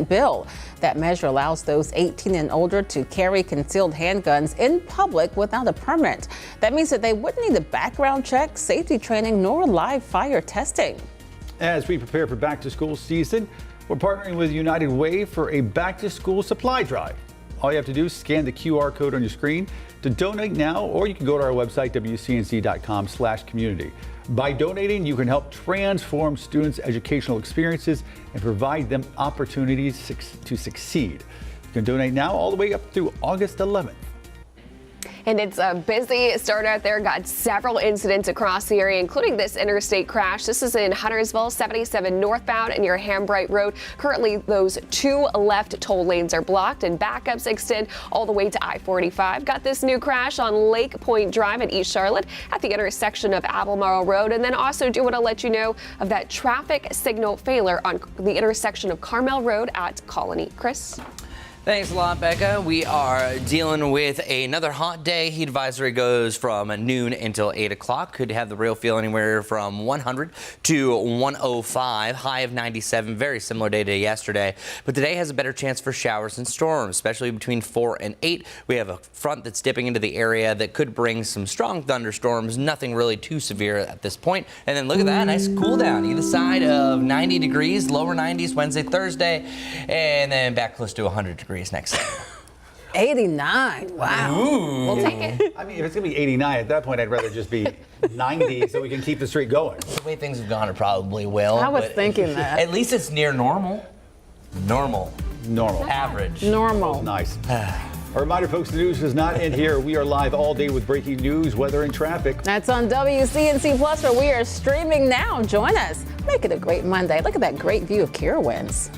Senate bill. That measure allows those 18 and older to carry concealed handguns in public without a permit. That means that they wouldn't need a background check, safety training, nor live fire testing. As we prepare for back-to-school season, we're partnering with United Way for a back-to-school supply drive. All you have to do is scan the QR code on your screen to donate now, or you can go to our website, WCNC.com/community. By donating, you can help transform students' educational experiences and provide them opportunities to succeed. You can donate now all the way up through August 11th. And it's a busy start out there. Got several incidents across the area, including this interstate crash. This is in Huntersville, 77 northbound near Hambright Road. Currently, those two left toll lanes are blocked and backups extend all the way to I-45. Got this new crash on Lake Point Drive in East Charlotte at the intersection of Albemarle Road. And then also do want to let you know of that traffic signal failure on the intersection of Carmel Road at Colony. Chris? Thanks a lot, Becca. We are dealing with another hot day. Heat advisory goes from noon until 8 o'clock. Could have the real feel anywhere from 100 to 105. High of 97. Very similar day to yesterday. But today has a better chance for showers and storms, especially between 4 and 8. We have a front that's dipping into the area that could bring some strong thunderstorms. Nothing really too severe at this point. And then look at that. Nice cool down. Either side of 90 degrees. Lower 90s Wednesday, Thursday. And then back close to 100 degrees next. 89. Wow. Ooh. We'll take it. I mean, if it's going to be 89, at that point, I'd rather just be 90 so we can keep the streak going. The way things have gone, it probably will. I was but thinking that. At least it's near normal. Normal. Average. Normal. Nice. A reminder, folks, the news does not end here. We are live all day with breaking news, weather, and traffic. That's on WCNC Plus, where we are streaming now. Join us. Make it a great Monday. Look at that great view of Carowinds.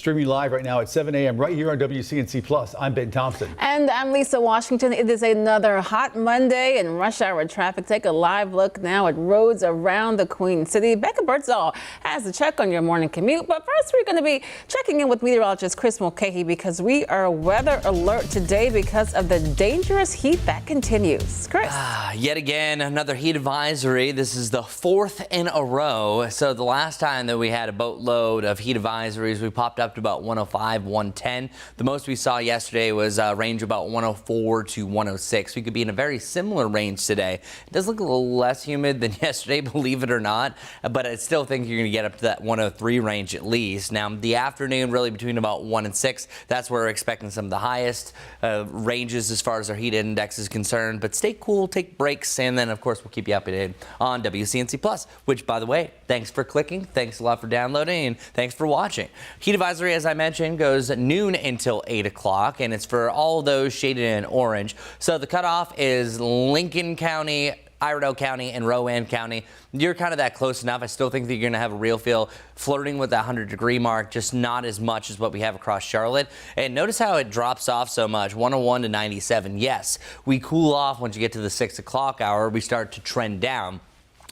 streaming live right now at 7 a.m. right here on WCNC Plus. I'm Ben Thompson. And I'm Lisa Washington. It is another hot Monday in rush hour traffic. Take a live look now at roads around the Queen City. Becca Birdsall has a check on your morning commute. But first, we're going to be checking in with meteorologist Chris Mulcahy because we are weather alert today because of the dangerous heat that continues. Chris. Yet again, another heat advisory. This is the fourth in a row. So the last time that we had a boatload of heat advisories, we popped up to about 105, 110. The most we saw yesterday was a range about 104 to 106. We could be in a very similar range today. It does look a little less humid than yesterday, believe it or not, but I still think you're going to get up to that 103 range at least. Now, the afternoon, really between about 1 and 6, that's where we're expecting some of the highest ranges as far as our heat index is concerned. But stay cool, take breaks, and then, of course, we'll keep you updated on WCNC Plus, which, by the way, thanks for clicking, thanks a lot for downloading, and thanks for watching. Heat advisory, as I mentioned, goes noon until 8 o'clock, and it's for all those shaded in orange. So the cutoff is Lincoln County, Iredell County, and Rowan County. You're kind of that close enough. I still think that you're going to have a real feel flirting with that 100-degree mark, just not as much as what we have across Charlotte. And notice how it drops off so much, 101 to 97. Yes, we cool off once you get to the 6 o'clock hour. We start to trend down.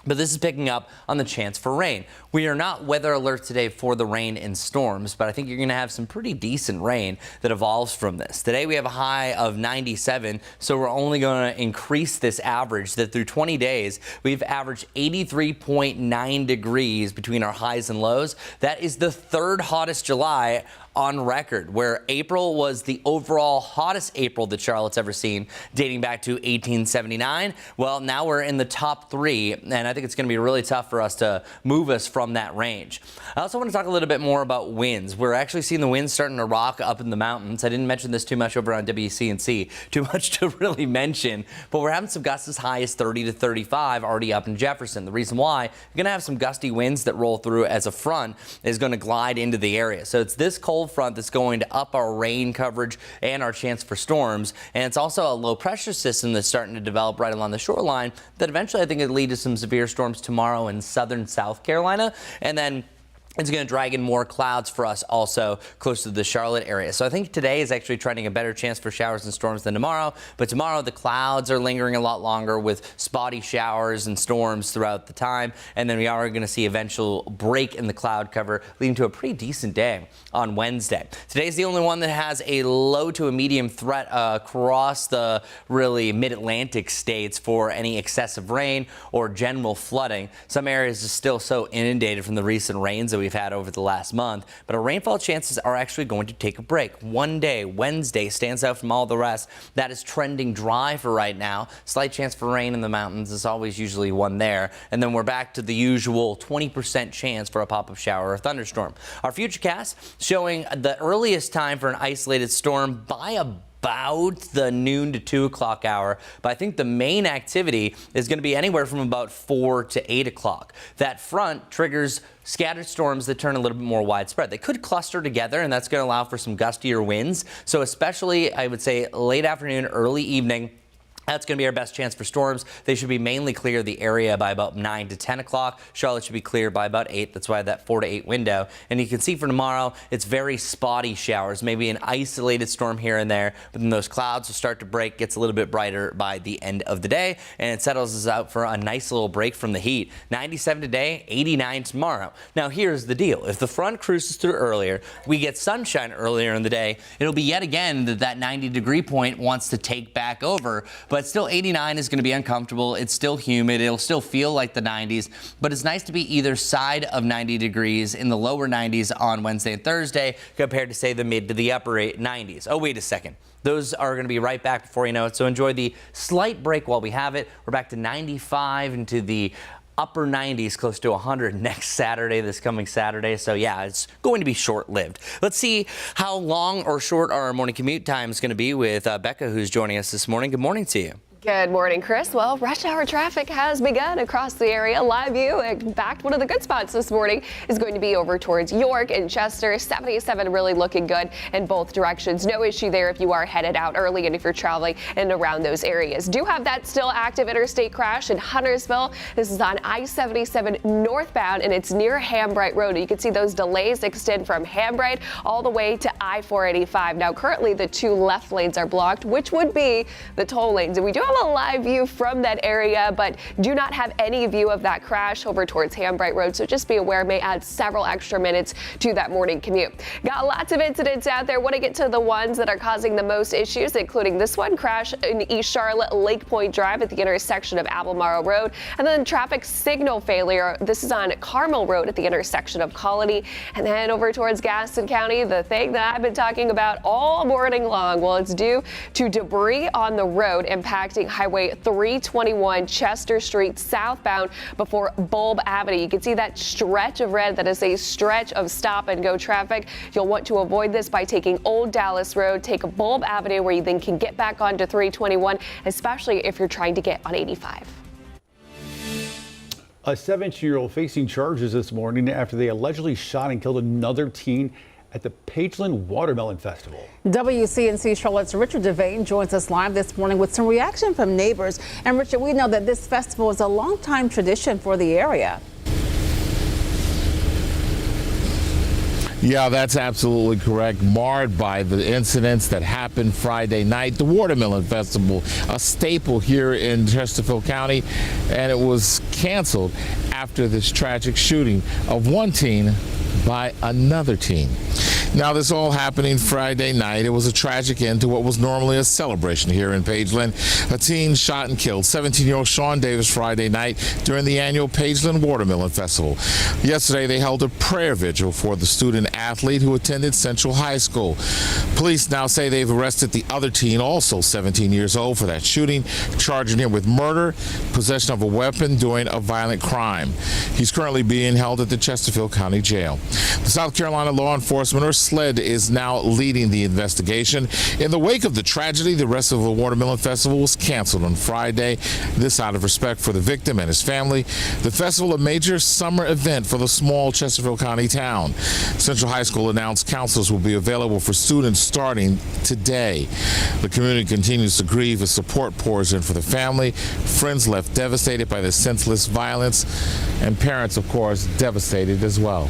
But this is picking up on the chance for rain. We are not weather alert today for the rain and storms, but I think you're going to have some pretty decent rain that evolves from this. Today we have a high of 97, so we're only going to increase this average that through 20 days, we've averaged 83.9 degrees between our highs and lows. That is the third hottest July on record, where April was the overall hottest April that Charlotte's ever seen, dating back to 1879. Well, now we're in the top 3, and I think it's going to be really tough for us to move us from that range. I also want to talk a little bit more about winds. We're actually seeing the winds starting to rock up in the mountains. I didn't mention this too much over on WCNC, too much to really mention, but we're having some gusts as high as 30 to 35 already up in Jefferson. The reason why, you're going to have some gusty winds that roll through as a front is going to glide into the area. So it's this cold front that's going to up our rain coverage and our chance for storms. And it's also a low pressure system that's starting to develop right along the shoreline that eventually I think could lead to some severe storms tomorrow in southern South Carolina. And then it's going to drag in more clouds for us also close to the Charlotte area. So I think today is actually trending a better chance for showers and storms than tomorrow. But tomorrow the clouds are lingering a lot longer with spotty showers and storms throughout the time. And then we are going to see eventual break in the cloud cover, leading to a pretty decent day on Wednesday. Today's the only one that has a low to a medium threat across the really mid-Atlantic states for any excessive rain or general flooding. Some areas are still so inundated from the recent rains that we've had over the last month, but our rainfall chances are actually going to take a break. One day, Wednesday, stands out from all the rest. That is trending dry for right now. Slight chance for rain in the mountains. There's always usually one there. And then we're back to the usual 20% chance for a pop-up shower or thunderstorm. Our futurecast showing the earliest time for an isolated storm by about the noon to 2 o'clock hour, but I think the main activity is going to be anywhere from about 4 to 8 o'clock. That front triggers scattered storms that turn a little bit more widespread. They could cluster together, and that's going to allow for some gustier winds. So especially, I would say, late afternoon, early evening, that's going to be our best chance for storms. They should be mainly clear the area by about 9 to 10 o'clock. Charlotte should be clear by about 8. That's why that 4 to 8 window. And you can see for tomorrow, it's very spotty showers, maybe an isolated storm here and there. But then those clouds will start to break, gets a little bit brighter by the end of the day, and it settles us out for a nice little break from the heat. 97 today, 89 tomorrow. Now, here's the deal. If the front cruises through earlier, we get sunshine earlier in the day, it'll be yet again that 90-degree point wants to take back over. But still 89 is going to be uncomfortable. It's still humid. It'll still feel like the 90s, but it's nice to be either side of 90 degrees in the lower 90s on Wednesday and Thursday compared to, say, the mid to the upper 90s. Oh, wait a second. Those are going to be right back before you know it. So enjoy the slight break while we have it. We're back to 95 into the upper 90s, close to 100 next Saturday, this coming Saturday. So yeah, it's going to be short-lived. Let's see how long or short our morning commute time is going to be with Becca, who's joining us this morning. Good morning to you. Good morning, Chris. Well, rush hour traffic has begun across the area. Live view, in fact, one of the good spots this morning is going to be over towards York and Chester. 77 really looking good in both directions. No issue there if you are headed out early and if you're traveling in and around those areas. Do have that still active interstate crash in Huntersville. This is on I-77 northbound and it's near Hambright Road. You can see those delays extend from Hambright all the way to I-485. Now, currently the two left lanes are blocked, which would be the toll lanes. And we do have a live view from that area, but do not have any view of that crash over towards Hambright Road. So just be aware, may add several extra minutes to that morning commute. Got lots of incidents out there. Want to get to the ones that are causing the most issues, including this one, crash in East Charlotte, Lake Point Drive at the intersection of Albemarle Road. And then traffic signal failure. This is on Carmel Road at the intersection of Colony. And then over towards Gaston County, the thing that I've been talking about all morning long. Well, it's due to debris on the road impacting Highway 321 Chester Street southbound before Bulb Avenue. You can see that stretch of red. That is a stretch of stop and go traffic. You'll want to avoid this by taking Old Dallas Road, take Bulb Avenue where you then can get back onto 321, especially if you're trying to get on 85. A 17-year-old facing charges this morning after they allegedly shot and killed another teen at the Pageland Watermelon Festival. WCNC Charlotte's Richard Devane joins us live this morning with some reaction from neighbors. And Richard, we know that this festival is a long-time tradition for the area. Yeah, that's absolutely correct. Marred by the incidents that happened Friday night. The Watermelon Festival, a staple here in Chesterfield County, and it was canceled after this tragic shooting of one teen by another teen. Now, this all happening Friday night. It was a tragic end to what was normally a celebration here in Pageland. A teen shot and killed 17-year-old Sean Davis Friday night during the annual Pageland Watermelon Festival. Yesterday, they held a prayer vigil for the student athlete who attended Central High School. Police now say they've arrested the other teen, also 17 years old, for that shooting, charging him with murder, possession of a weapon during a violent crime. He's currently being held at the Chesterfield County Jail. The South Carolina law enforcement, or SLED, is now leading the investigation. In the wake of the tragedy, the rest of the Watermelon Festival was canceled on Friday. This out of respect for the victim and his family. The festival, a major summer event for the small Chesterfield County town. Central High School announced counselors will be available for students starting today. The community continues to grieve as support pours in for the family. Friends left devastated by the senseless violence, and parents, of course, devastated as well.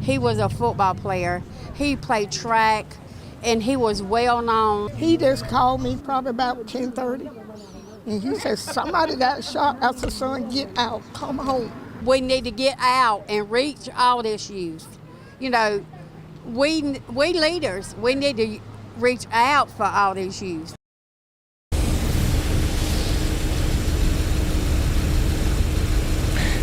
He was a football player. He played track, and he was well known. He just called me probably about 10:30, and he said, somebody got shot. I said, son, get out, come home. We need to get out and reach all this youth. You know, we leaders, we need to reach out for all these youth.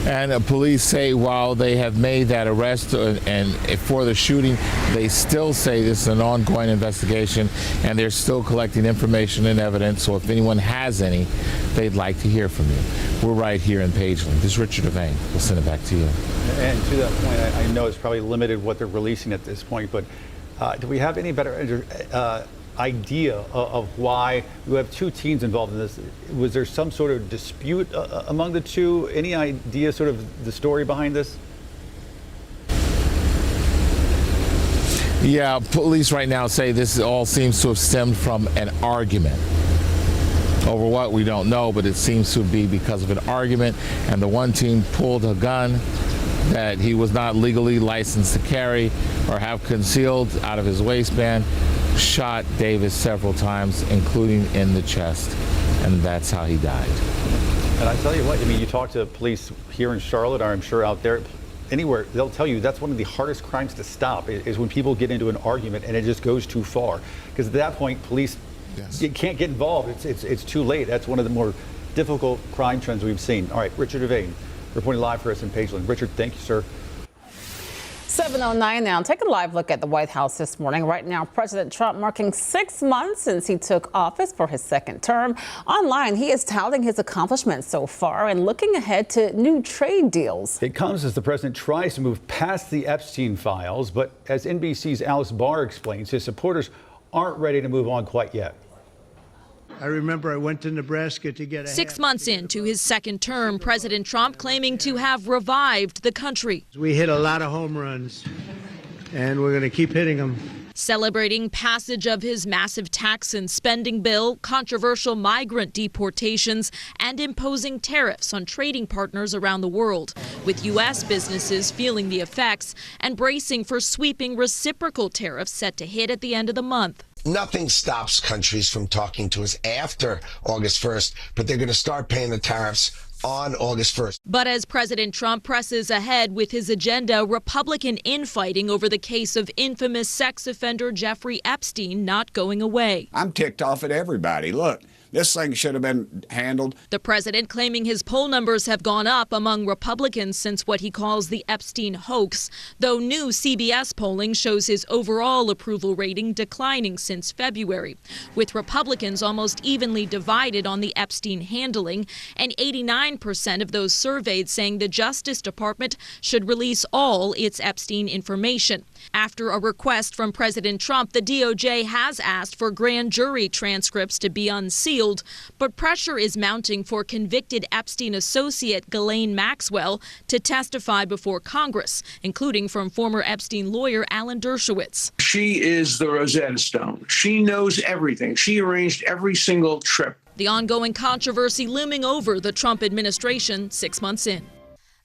And police say while they have made that arrest and for the shooting, they still say this is an ongoing investigation and they're still collecting information and evidence. So if anyone has any, they'd like to hear from you. We're right here in Pageland. This is Richard Devane. We'll send it back to you. And to that point, I know it's probably limited what they're releasing at this point, but do we have any better idea of why you have two teens involved in this? Was there some sort of dispute among the two? Any idea sort of the story behind this? Yeah, police right now say this all seems to have stemmed from an argument. Over what, we don't know, but it seems to be because of an argument, and the one teen pulled a gun that he was not legally licensed to carry or have concealed out of his waistband, shot Davis several times, including in the chest, and that's how he died. And I tell you what, I mean, you talk to police here in Charlotte, or I'm sure out there, anywhere, they'll tell you that's one of the hardest crimes to stop is when people get into an argument and it just goes too far. Because at that point, police you can't get involved. It's too late. That's one of the more difficult crime trends we've seen. All right, Richard Devane reporting live for us in Pageland. Richard, thank you, sir. 7:09 now. Take a live look at the White House this morning. Right now, President Trump marking 6 months since he took office for his second term. Online, he is touting his accomplishments so far and looking ahead to new trade deals. It comes as the president tries to move past the Epstein files, but as NBC's Alice Barr explains, his supporters aren't ready to move on quite yet. I remember I went to Nebraska to get a 6 months into his second term, President Trump claiming to have revived the country. We hit a lot of home runs, and we're going to keep hitting them. Celebrating passage of his massive tax and spending bill, controversial migrant deportations, and imposing tariffs on trading partners around the world, with U.S. businesses feeling the effects and bracing for sweeping reciprocal tariffs set to hit at the end of the month. Nothing stops countries from talking to us after August 1st, but they're going to start paying the tariffs on August 1st. But as President Trump presses ahead with his agenda, Republican infighting over the case of infamous sex offender Jeffrey Epstein not going away. I'm ticked off at everybody. Look, this thing should have been handled. The president claiming his poll numbers have gone up among Republicans since what he calls the Epstein hoax, though new CBS polling shows his overall approval rating declining since February, with Republicans almost evenly divided on the Epstein handling, and 89% of those surveyed saying the Justice Department should release all its Epstein information. After a request from President Trump, the DOJ has asked for grand jury transcripts to be unsealed, but pressure is mounting for convicted Epstein associate Ghislaine Maxwell to testify before Congress, including from former Epstein lawyer Alan Dershowitz. She is the Rosetta Stone. She knows everything. She arranged every single trip. The ongoing controversy looming over the Trump administration 6 months in.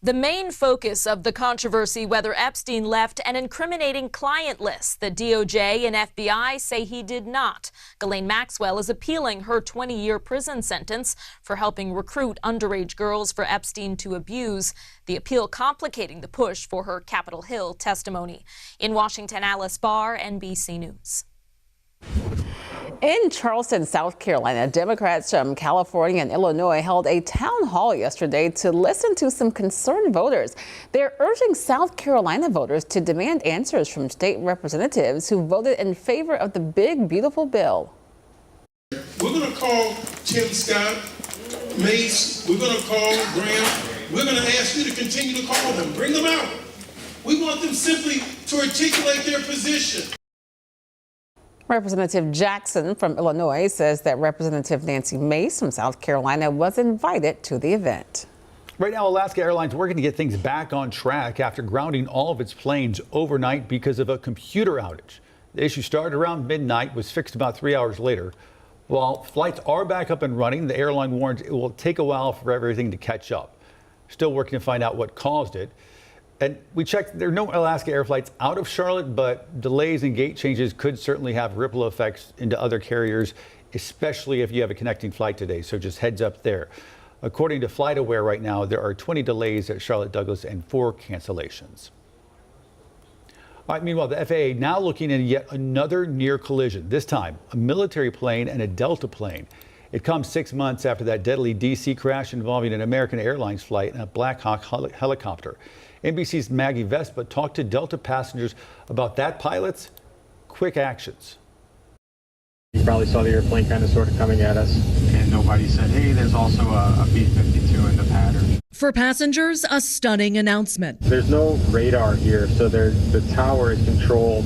The main focus of the controversy, whether Epstein left an incriminating client list. The DOJ and FBI say he did not. Ghislaine Maxwell is appealing her 20-year prison sentence for helping recruit underage girls for Epstein to abuse. The appeal complicating the push for her Capitol Hill testimony. In Washington, Alice Barr, NBC News. In Charleston, South Carolina, Democrats from California and Illinois held a town hall yesterday to listen to some concerned voters. They're urging South Carolina voters to demand answers from state representatives who voted in favor of the big, beautiful bill. We're going to call Tim Scott, Mace, we're going to call Graham. We're going to ask you to continue to call them. Bring them out. We want them simply to articulate their position. Representative Jackson from Illinois says that Representative Nancy Mace from South Carolina was invited to the event. Right now, Alaska Airlines working to get things back on track after grounding all of its planes overnight because of a computer outage. The issue started around midnight, was fixed about 3 hours later. While flights are back up and running, the airline warns it will take a while for everything to catch up. Still working to find out what caused it. And we checked, there are no Alaska Air flights out of Charlotte, but delays and gate changes could certainly have ripple effects into other carriers, especially if you have a connecting flight today. So just heads up there. According to FlightAware right now, there are 20 delays at Charlotte Douglas and 4 cancellations. All right, meanwhile, the FAA now looking at yet another near collision, this time a military plane and a Delta plane. It comes 6 months after that deadly DC crash involving an American Airlines flight and a Black Hawk helicopter. NBC's Maggie Vespa talked to Delta passengers about that pilot's quick actions. You probably saw the airplane kind of sort of coming at us, and nobody said, hey, there's also a B-52 in the pattern. For passengers, a stunning announcement. There's no radar here, so the tower is controlled,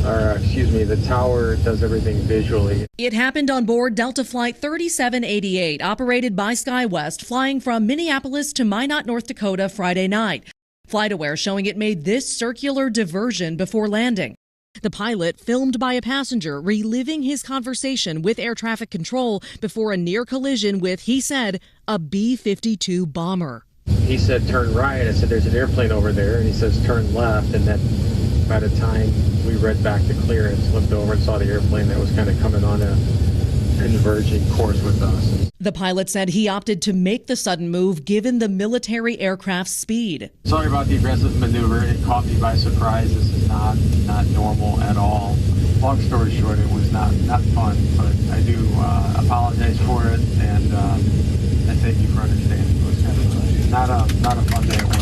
the tower does everything visually. It happened on board Delta Flight 3788, operated by SkyWest, flying from Minneapolis to Minot, North Dakota Friday night. FlightAware showing it made this circular diversion before landing. The pilot filmed by a passenger reliving his conversation with air traffic control before a near collision with, he said, a B-52 bomber. He said, turn right. I said, there's an airplane over there. And he says, turn left. And then by the time we read back the clearance, looked over and saw the airplane that was kind of coming on a converging course with us. The pilot said he opted to make the sudden move given the military aircraft's speed. Sorry about the aggressive maneuver. It caught me by surprise. This is not normal at all. Long story short, it was not fun, but I do apologize for it, and I thank you for understanding. It was kind of not a fun day at work.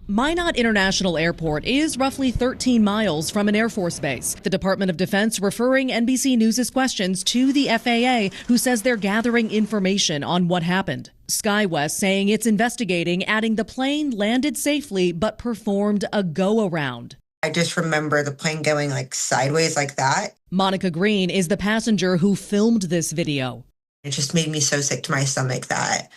Minot International Airport is roughly 13 miles from an Air Force base. The Department of Defense referring NBC News' questions to the FAA, who says they're gathering information on what happened. SkyWest saying it's investigating, adding the plane landed safely but performed a go-around. I just remember the plane going like sideways like that. Monica Green is the passenger who filmed this video. It just made me so sick to my stomach that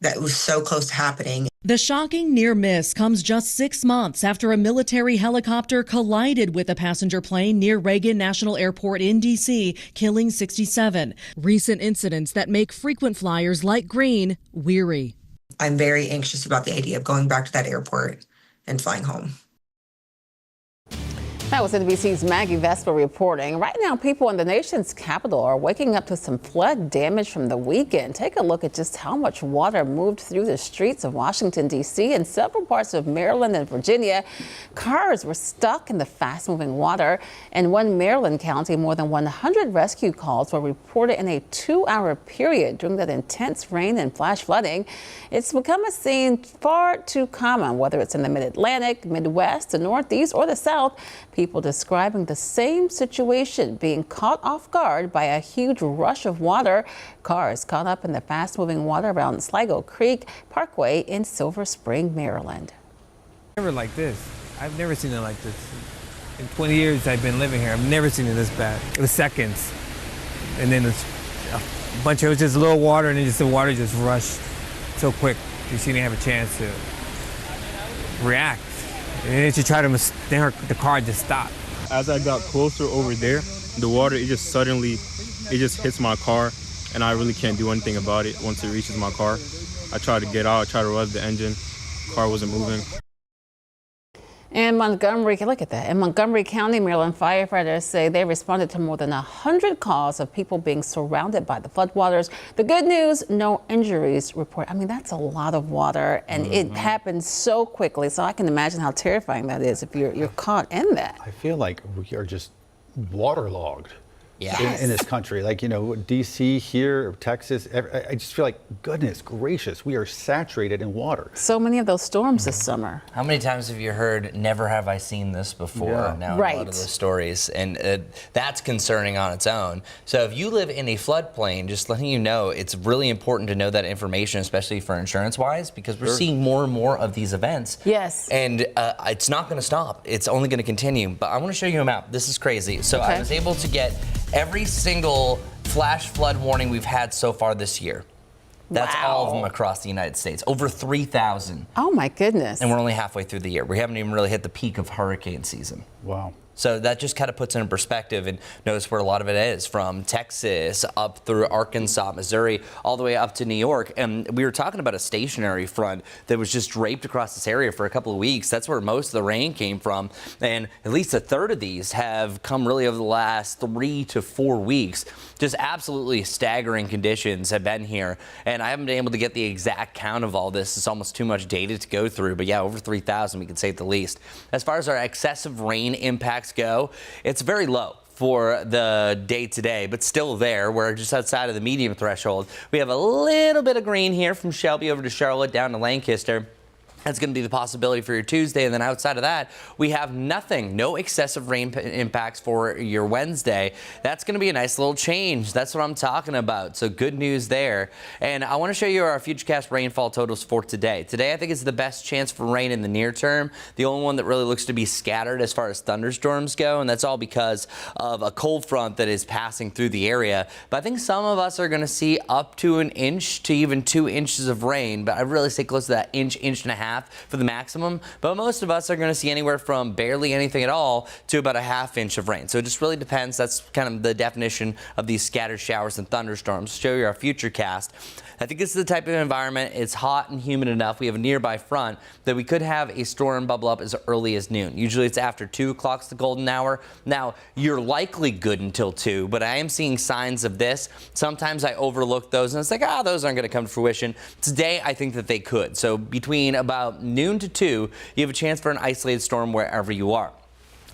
it was so close to happening. The shocking near miss comes just 6 months after a military helicopter collided with a passenger plane near Reagan National Airport in D.C., killing 67. Recent incidents that make frequent flyers like Green weary. I'm very anxious about the idea of going back to that airport and flying home. That was NBC's Maggie Vespa reporting. Right now, people in the nation's capital are waking up to some flood damage from the weekend. Take a look at just how much water moved through the streets of Washington, D.C. and several parts of Maryland and Virginia. Cars were stuck in the fast-moving water. In one Maryland county, more than 100 rescue calls were reported in a 2-hour period during that intense rain and flash flooding. It's become a scene far too common, whether it's in the Mid-Atlantic, Midwest, the Northeast, or the South. People describing the same situation, being caught off guard by a huge rush of water. Cars caught up in the fast-moving water around Sligo Creek Parkway in Silver Spring, Maryland. Never like this. I've never seen it like this. In 20 years I've been living here, I've never seen it this bad. It was seconds. And then it's it was just a little water, and then the water just rushed so quick. She didn't have a chance to react. And then she tried to, the car just stopped. As I got closer over there, the water, it just hits my car, and I really can't do anything about it once it reaches my car. I tried to get out, I tried to rev the engine, car wasn't moving. In Montgomery, look at that. In Montgomery County, Maryland, firefighters say they responded to more than 100 calls of people being surrounded by the floodwaters. The good news, no injuries reported. I mean, that's a lot of water, and it happened so quickly. So I can imagine how terrifying that is if you're caught in that. I feel like we are just waterlogged. Yeah. In this country, like, DC here, Texas, I just feel like, goodness gracious, we are saturated in water. So many of those storms this summer. How many times have you heard, never have I seen this before? Yeah. Now, a lot of those stories, and that's concerning on its own. So if you live in a floodplain, just letting you know, it's really important to know that information, especially for insurance-wise, because we're seeing more and more of these events. Yes. And it's not going to stop. It's only going to continue. But I want to show you a map. This is crazy. So I was able to get every single flash flood warning we've had so far this year. That's all of them across the United States. Over 3,000. Oh my goodness. And we're only halfway through the year. We haven't even really hit the peak of hurricane season. Wow. So that just kind of puts it in perspective, and notice where a lot of it is, from Texas up through Arkansas, Missouri, all the way up to New York. And we were talking about a stationary front that was just draped across this area for a couple of weeks. That's where most of the rain came from. And at least a third of these have come really over the last 3 to 4 weeks. Just absolutely staggering conditions have been here. And I haven't been able to get the exact count of all this. It's almost too much data to go through. But yeah, over 3,000, we can say at the least. As far as our excessive rain impacts go, it's very low for the day today, but still there. We're just outside of the medium threshold. We have a little bit of green here from Shelby over to Charlotte down to Lancaster. That's going to be the possibility for your Tuesday. And then outside of that, we have nothing. No excessive rain impacts for your Wednesday. That's going to be a nice little change. That's what I'm talking about. So good news there. And I want to show you our futurecast rainfall totals for today. Today, I think is the best chance for rain in the near term. The only one that really looks to be scattered as far as thunderstorms go. And that's all because of a cold front that is passing through the area. But I think some of us are going to see up to 1 inch to even 2 inches of rain. But I really say close to that inch and a half for the maximum, but most of us are going to see anywhere from barely anything at all to about a ½ inch of rain. So it just really depends. That's kind of the definition of these scattered showers and thunderstorms. Show you our futurecast. I think this is the type of environment. It's hot and humid enough. We have a nearby front that we could have a storm bubble up as early as noon. Usually it's after 2 o'clock, the golden hour. Now, you're likely good until 2, but I am seeing signs of this. Sometimes I overlook those, and it's like, those aren't going to come to fruition. Today, I think that they could. So between about noon to 2, you have a chance for an isolated storm wherever you are.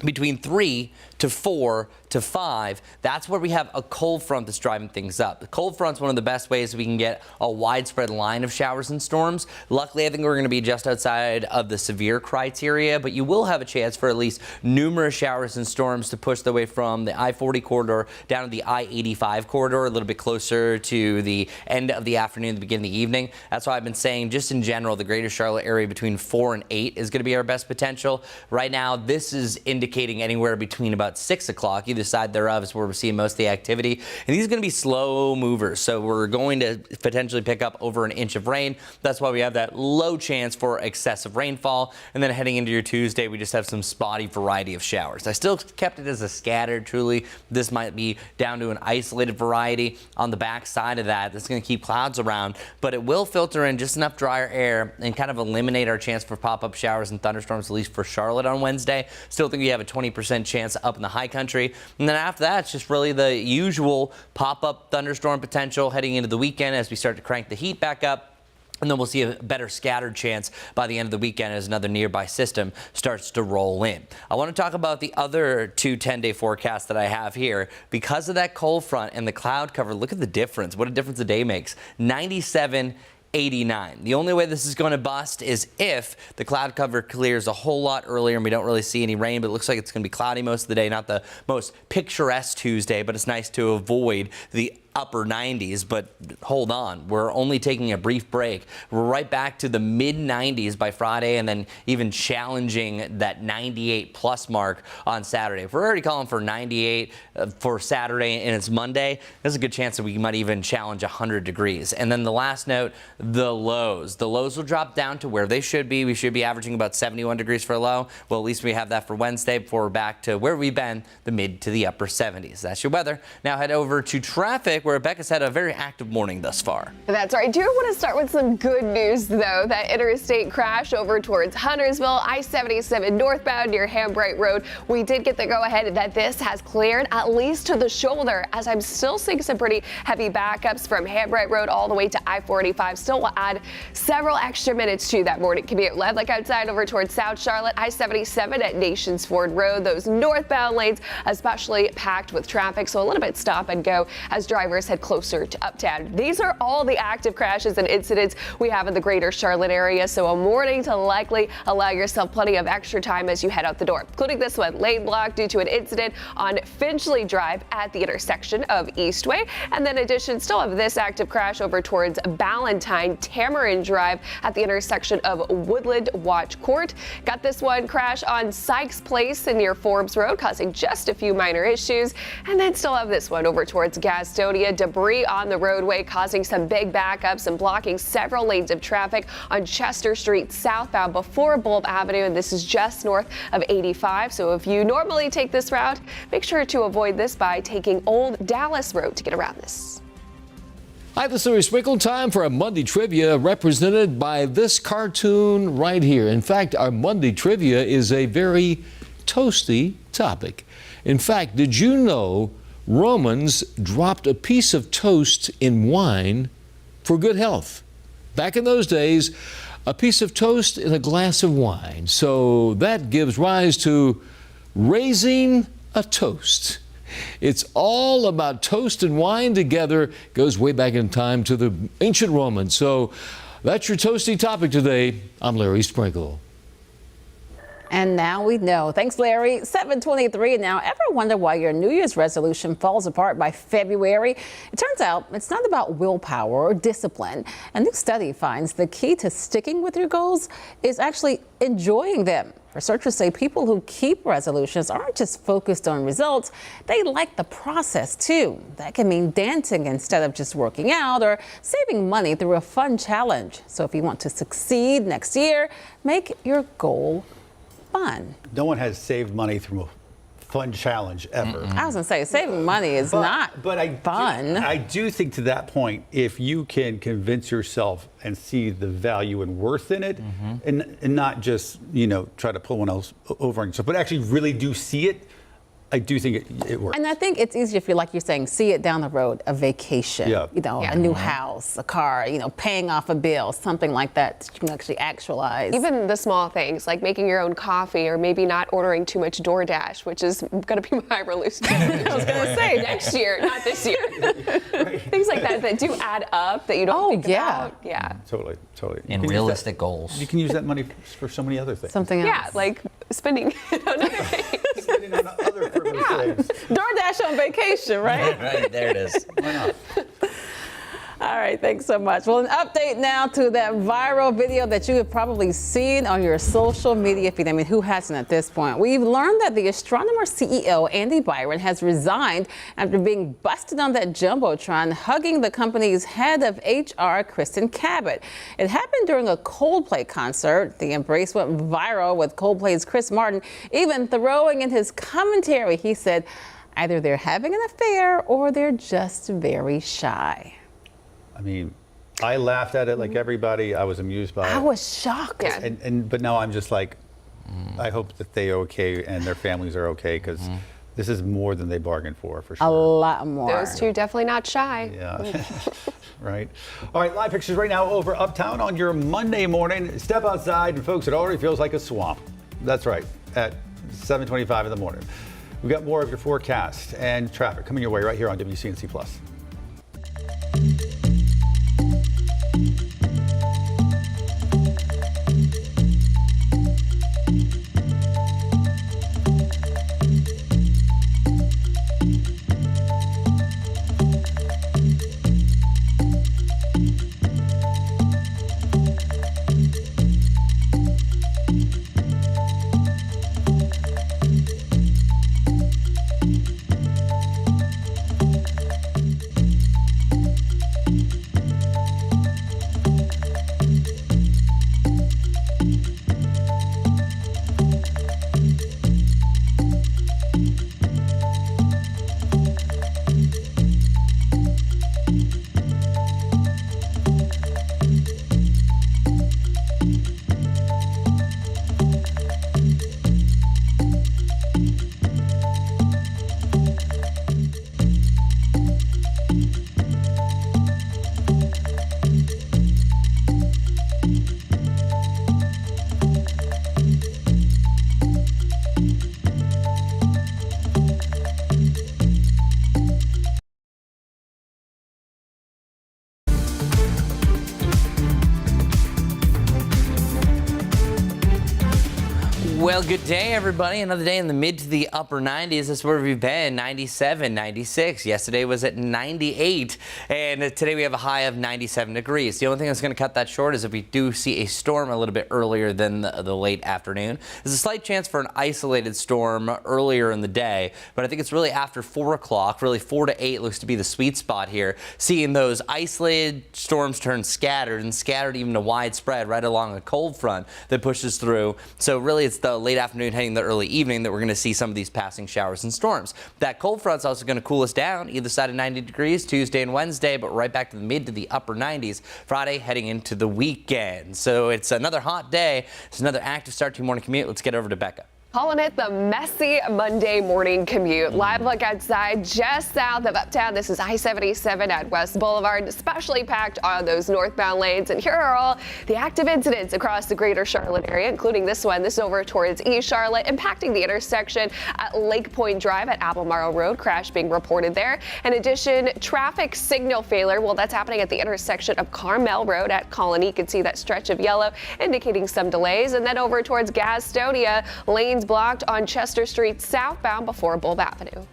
between 3 to 4 to 5, that's where we have a cold front that's driving things up. The cold front's one of the best ways we can get a widespread line of showers and storms. Luckily, I think we're going to be just outside of the severe criteria, but you will have a chance for at least numerous showers and storms to push their way from the I-40 corridor down to the I-85 corridor, a little bit closer to the end of the afternoon, the beginning of the evening. That's why I've been saying, just in general, the greater Charlotte area between 4 and 8 is going to be our best potential. Right now, this is indicating anywhere between about 6 o'clock, either side thereof is where we're seeing most of the activity. And these are going to be slow movers, so we're going to potentially pick up over an inch of rain. That's why we have that low chance for excessive rainfall. And then heading into your Tuesday, we just have some spotty variety of showers. I still kept it as a scattered. Truly, this might be down to an isolated variety. On the back side of that, that's going to keep clouds around, but it will filter in just enough drier air and kind of eliminate our chance for pop-up showers and thunderstorms, at least for Charlotte on Wednesday. Still think we have a 20% chance up in the high country. And then after that, it's just really the usual pop-up thunderstorm potential heading into the weekend as we start to crank the heat back up. And then we'll see a better scattered chance by the end of the weekend as another nearby system starts to roll in. I want to talk about the other two 10-day forecasts that I have here. Because of that cold front and the cloud cover, look at the difference. What a difference a day makes. 97, 89. The only way this is going to bust is if the cloud cover clears a whole lot earlier and we don't really see any rain, but it looks like it's going to be cloudy most of the day. Not the most picturesque Tuesday, but it's nice to avoid the upper 90s, but hold on, we're only taking a brief break. We're right back to the mid 90s by Friday, and then even challenging that 98 plus mark on Saturday. If we're already calling for 98 for Saturday and it's Monday, there's a good chance that we might even challenge 100 degrees. And then the last note, the lows. The lows will drop down to where they should be. We should be averaging about 71 degrees for a low. Well, at least we have that for Wednesday before we're back to where we've been, the mid to the upper 70s. That's your weather. Now head over to traffic, where Rebecca's had a very active morning thus far. That's right. I do want to start with some good news, though. That interstate crash over towards Huntersville, I-77 northbound near Hambright Road. We did get the go-ahead that this has cleared at least to the shoulder, as I'm still seeing some pretty heavy backups from Hambright Road all the way to I-45. Still will add several extra minutes to that morning commute. Like outside over towards South Charlotte, I-77 at Nations Ford Road. Those northbound lanes especially packed with traffic, so a little bit stop and go as drivers head closer to Uptown. These are all the active crashes and incidents we have in the greater Charlotte area, so a morning to likely allow yourself plenty of extra time as you head out the door, including this one, lane blocked due to an incident on Finchley Drive at the intersection of Eastway. And then in addition, still have this active crash over towards Ballantyne, Tamarind Drive at the intersection of Woodland Watch Court. Got this one crash on Sykes Place near Forbes Road, causing just a few minor issues. And then still have this one over towards Gastonia. Debris on the roadway causing some big backups and blocking several lanes of traffic on Chester Street southbound before Bulb Avenue, and this is just north of 85. So if you normally take this route, make sure to avoid this by taking Old Dallas Road to get around this. Hi, this is Louis Sprinkle. Time for a Monday Trivia represented by this cartoon right here. In fact, our Monday Trivia is a very toasty topic. In fact, did you know Romans dropped a piece of toast in wine for good health? Back in those days, a piece of toast in a glass of wine. So that gives rise to raising a toast. It's all about toast and wine together. Goes way back in time to the ancient Romans. So that's your toasty topic today. I'm Larry Sprinkle. And now we know. Thanks, Larry. 7:23 now. Ever wonder why your New Year's resolution falls apart by February? It turns out it's not about willpower or discipline. A new study finds the key to sticking with your goals is actually enjoying them. Researchers say people who keep resolutions aren't just focused on results, they like the process too. That can mean dancing instead of just working out, or saving money through a fun challenge. So if you want to succeed next year, make your goal fun. No one has saved money through a fun challenge ever. I was gonna say, saving money is not fun. I do think to that point, if you can convince yourself and see the value and worth in it, and not just, try to pull one else over on yourself, but actually really do see it, I do think it works. And I think it's easier if you, like you're saying, see it down the road, a vacation, Yeah. a new house, a car, paying off a bill, something like that you can actually actualize. Even the small things like making your own coffee or maybe not ordering too much DoorDash, which is going to be my resolution. I was going to say next year, not this year. Things like that do add up that you don't think about. Yeah. Totally. And realistic goals. You can use that money for so many other things. Something else. Yeah, like spending it on other things. Spending on other frivolous things. DoorDash on vacation, right? Right, there it is. Why not? All right, thanks so much. Well, an update now to that viral video that you have probably seen on your social media feed. I mean, who hasn't at this point? We've learned that the Astronomer CEO, Andy Byron, has resigned after being busted on that Jumbotron, hugging the company's head of HR, Kristen Cabot. It happened during a Coldplay concert. The embrace went viral, with Coldplay's Chris Martin even throwing in his commentary. He said, either they're having an affair or they're just very shy. I mean, I laughed at it like everybody. I was amused by it. I was shocked. Yeah. But now I'm just like, I hope that they're okay and their families are okay, because this is more than they bargained for sure. A lot more. Those two definitely not shy. Yeah, right. All right, live pictures right now over Uptown on your Monday morning. Step outside, and folks, it already feels like a swamp. That's right, at 7:25 in the morning. We've got more of your forecast and traffic coming your way right here on WCNC Plus. Well, good day, everybody. Another day in the mid to the upper 90s. That's where we've been, 97, 96. Yesterday was at 98, and today we have a high of 97 degrees. The only thing that's going to cut that short is if we do see a storm a little bit earlier than the late afternoon. There's a slight chance for an isolated storm earlier in the day, but I think it's really after 4 o'clock, really 4 to 8 looks to be the sweet spot here. Seeing those isolated storms turn scattered, and scattered even to widespread right along a cold front that pushes through. So really it's the late afternoon heading the early evening that we're going to see some of these passing showers and storms. That cold front's also going to cool us down either side of 90 degrees Tuesday and Wednesday, but right back to the mid to the upper 90s Friday heading into the weekend. So it's another hot day. It's another active start to your morning commute. Let's get over to Becca. Calling it the messy Monday morning commute. Live look outside just south of Uptown. This is I-77 at West Boulevard, especially packed on those northbound lanes. And here are all the active incidents across the greater Charlotte area, including this one. This over towards East Charlotte, impacting the intersection at Lake Point Drive at Albemarle Road. Crash being reported there. In addition, traffic signal failure. Well, that's happening at the intersection of Carmel Road at Colony. You can see that stretch of yellow indicating some delays. And then over towards Gastonia, lanes blocked on Chester Street southbound before Bulb Avenue.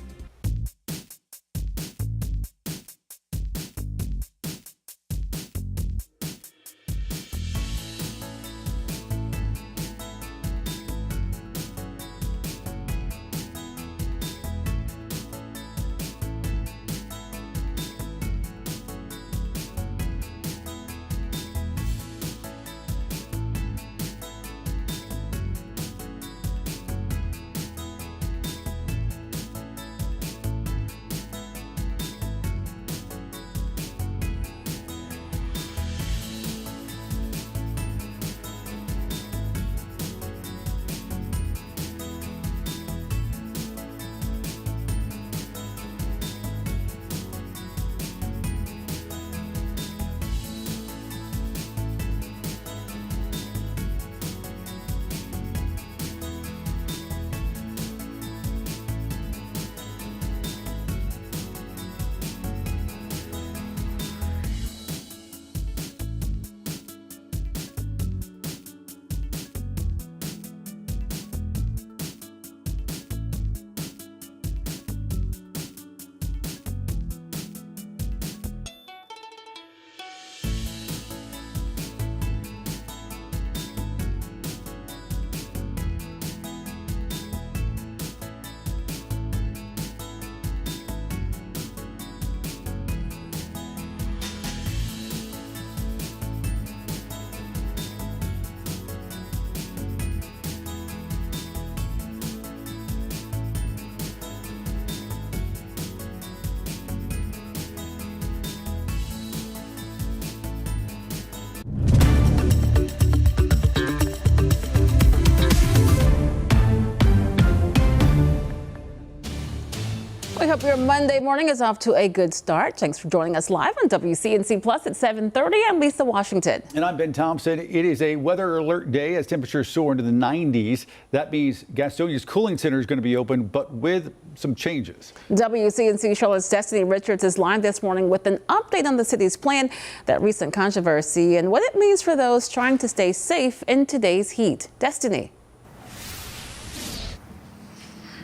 We hope your Monday morning is off to a good start. Thanks for joining us live on WCNC Plus at 7:30. I'm Lisa Washington. And I'm Ben Thompson. It is a weather alert day as temperatures soar into the 90s. That means Gastonia's cooling center is going to be open, but with some changes. WCNC Charlotte's Destiny Richards is live this morning with an update on the city's plan, that recent controversy, and what it means for those trying to stay safe in today's heat. Destiny.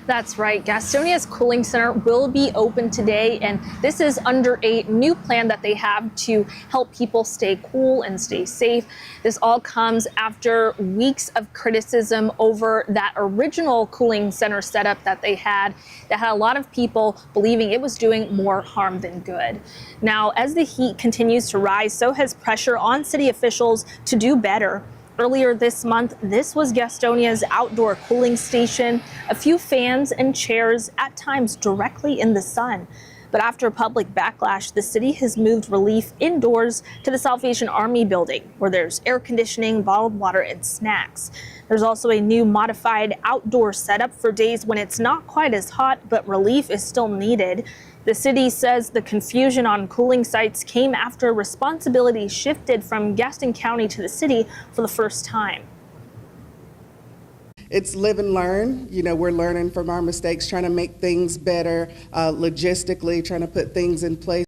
That's right. Gastonia's cooling center will be open today, and this is under a new plan that they have to help people stay cool and stay safe. This all comes after weeks of criticism over that original cooling center setup that they had that had a lot of people believing it was doing more harm than good. Now, as the heat continues to rise, so has pressure on city officials to do better. Earlier this month, this was Gastonia's outdoor cooling station, a few fans and chairs, at times directly in the sun. But after public backlash, the city has moved relief indoors to the Salvation Army building, where there's air conditioning, bottled water, and snacks. There's also a new modified outdoor setup for days when it's not quite as hot, but relief is still needed. The city says the confusion on cooling sites came after responsibility shifted from Gaston County to the city for the first time. It's live and learn. You know, we're learning from our mistakes, trying to make things better, logistically, trying to put things in place.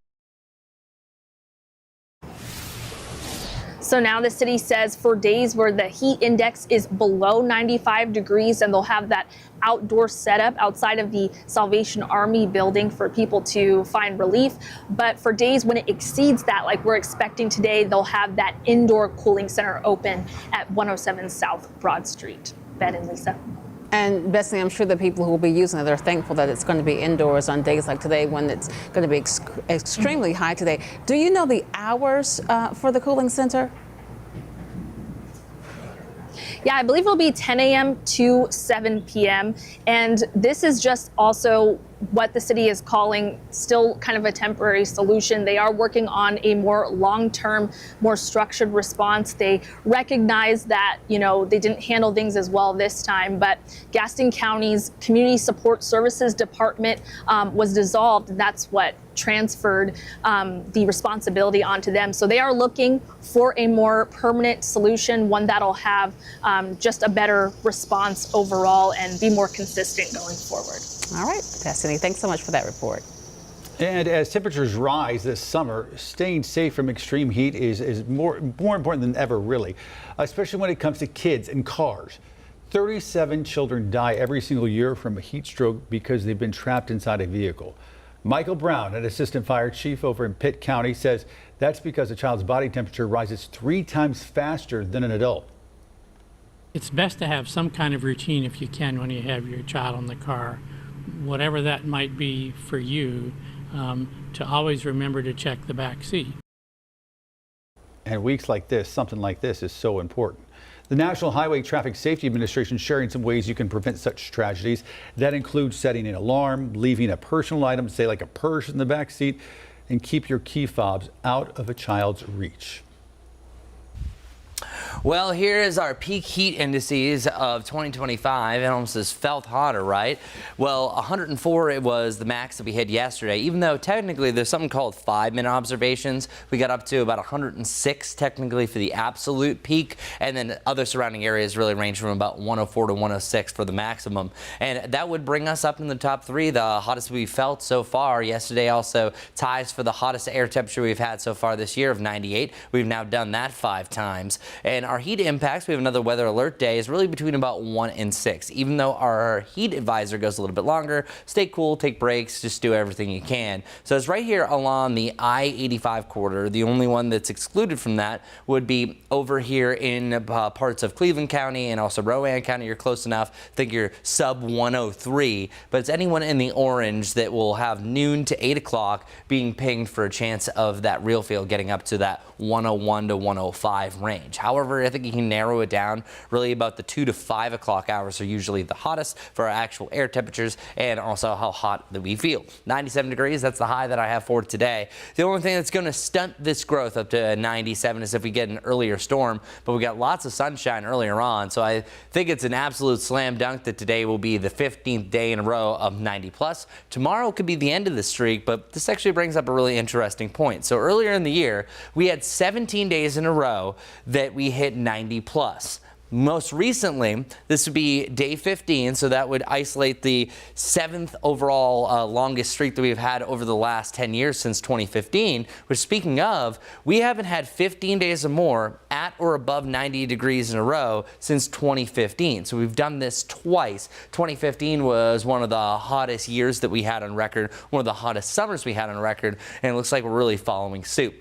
So now the city says for days where the heat index is below 95 degrees, and they'll have that outdoor setup outside of the Salvation Army building for people to find relief. But for days when it exceeds that, like we're expecting today, they'll have that indoor cooling center open at 107 South Broad Street. Ben and Lisa. And Betsy, I'm sure the people who will be using it are thankful that it's going to be indoors on days like today when it's going to be extremely high today. Do you know the hours for the cooling center? Yeah, I believe it'll be 10 a.m. to 7 p.m. And this is just also what the city is calling still kind of a temporary solution. They are working on a more long-term, more structured response. They recognize that, you know, they didn't handle things as well this time, but Gaston County's Community Support Services Department was dissolved, and that's what transferred the responsibility onto them. So they are looking for a more permanent solution, one that'll have just a better response overall and be more consistent going forward. All right, Destiny, thanks so much for that report. And as temperatures rise this summer, staying safe from extreme heat is more important than ever, really, especially when it comes to kids and cars. 37 children die every single year from a heat stroke because they've been trapped inside a vehicle. Michael Brown, an assistant fire chief over in Pitt County, says that's because a child's body temperature rises 3 times faster than an adult. It's best to have some kind of routine if you can when you have your child in the car, whatever that might be for you, to always remember to check the back seat. And weeks like this, something like this is so important. The National Highway Traffic Safety Administration is sharing some ways you can prevent such tragedies. That includes setting an alarm, leaving a personal item, say like a purse in the back seat, and keep your key fobs out of a child's reach. Well, here is our peak heat indices of 2025. It almost has felt hotter, right? Well, 104, it was the max that we hit yesterday, even though technically there's something called 5-minute observations. We got up to about 106 technically for the absolute peak, and then other surrounding areas really range from about 104 to 106 for the maximum. And that would bring us up in the top 3, the hottest we've felt so far. Yesterday also ties for the hottest air temperature we've had so far this year of 98. We've now done that 5 times. And our heat impacts, we have another weather alert day, is really between about 1 and 6. Even though our heat advisor goes a little bit longer, stay cool, take breaks, just do everything you can. So it's right here along the I-85 corridor. The only one that's excluded from that would be over here in parts of Cleveland County and also Rowan County. You're close enough. I think you're sub 103. But it's anyone in the orange that will have noon to 8 o'clock being pinged for a chance of that real feel getting up to that 101 to 105 range. However, However, I think you can narrow it down really about the 2 to 5 o'clock hours are usually the hottest for our actual air temperatures and also how hot that we feel. 97 degrees, that's the high that I have for today. The only thing that's going to stunt this growth up to 97 is if we get an earlier storm, but we got lots of sunshine earlier on, so I think it's an absolute slam dunk that today will be the 15th day in a row of 90 plus. Tomorrow could be the end of the streak, but this actually brings up a really interesting point. So earlier in the year, we had 17 days in a row that we hit 90 plus. Most recently, this would be day 15, so that would isolate the 7th overall longest streak that we've had over the last 10 years since 2015, which, speaking of, we haven't had 15 days or more at or above 90 degrees in a row since 2015. So we've done this twice. 2015 was one of the hottest years that we had on record, one of the hottest summers we had on record, and it looks like we're really following suit.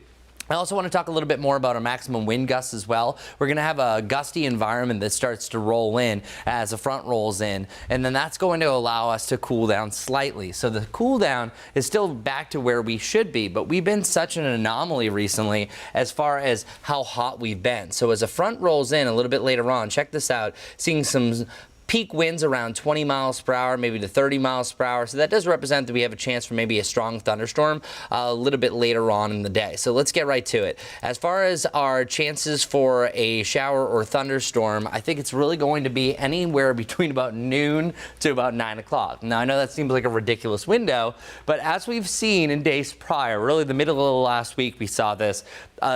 I also want to talk a little bit more about our maximum wind gusts as well. We're going to have a gusty environment that starts to roll in as the front rolls in, and then that's going to allow us to cool down slightly. So the cool down is still back to where we should be, but we've been such an anomaly recently as far as how hot we've been. So as a front rolls in a little bit later on, check this out, seeing some peak winds around 20 miles per hour, maybe to 30 miles per hour. So that does represent that we have a chance for maybe a strong thunderstorm a little bit later on in the day. So let's get right to it. As far as our chances for a shower or thunderstorm, I think it's really going to be anywhere between about noon to about 9 o'clock. Now, I know that seems like a ridiculous window, but as we've seen in days prior, really the middle of last week, we saw this.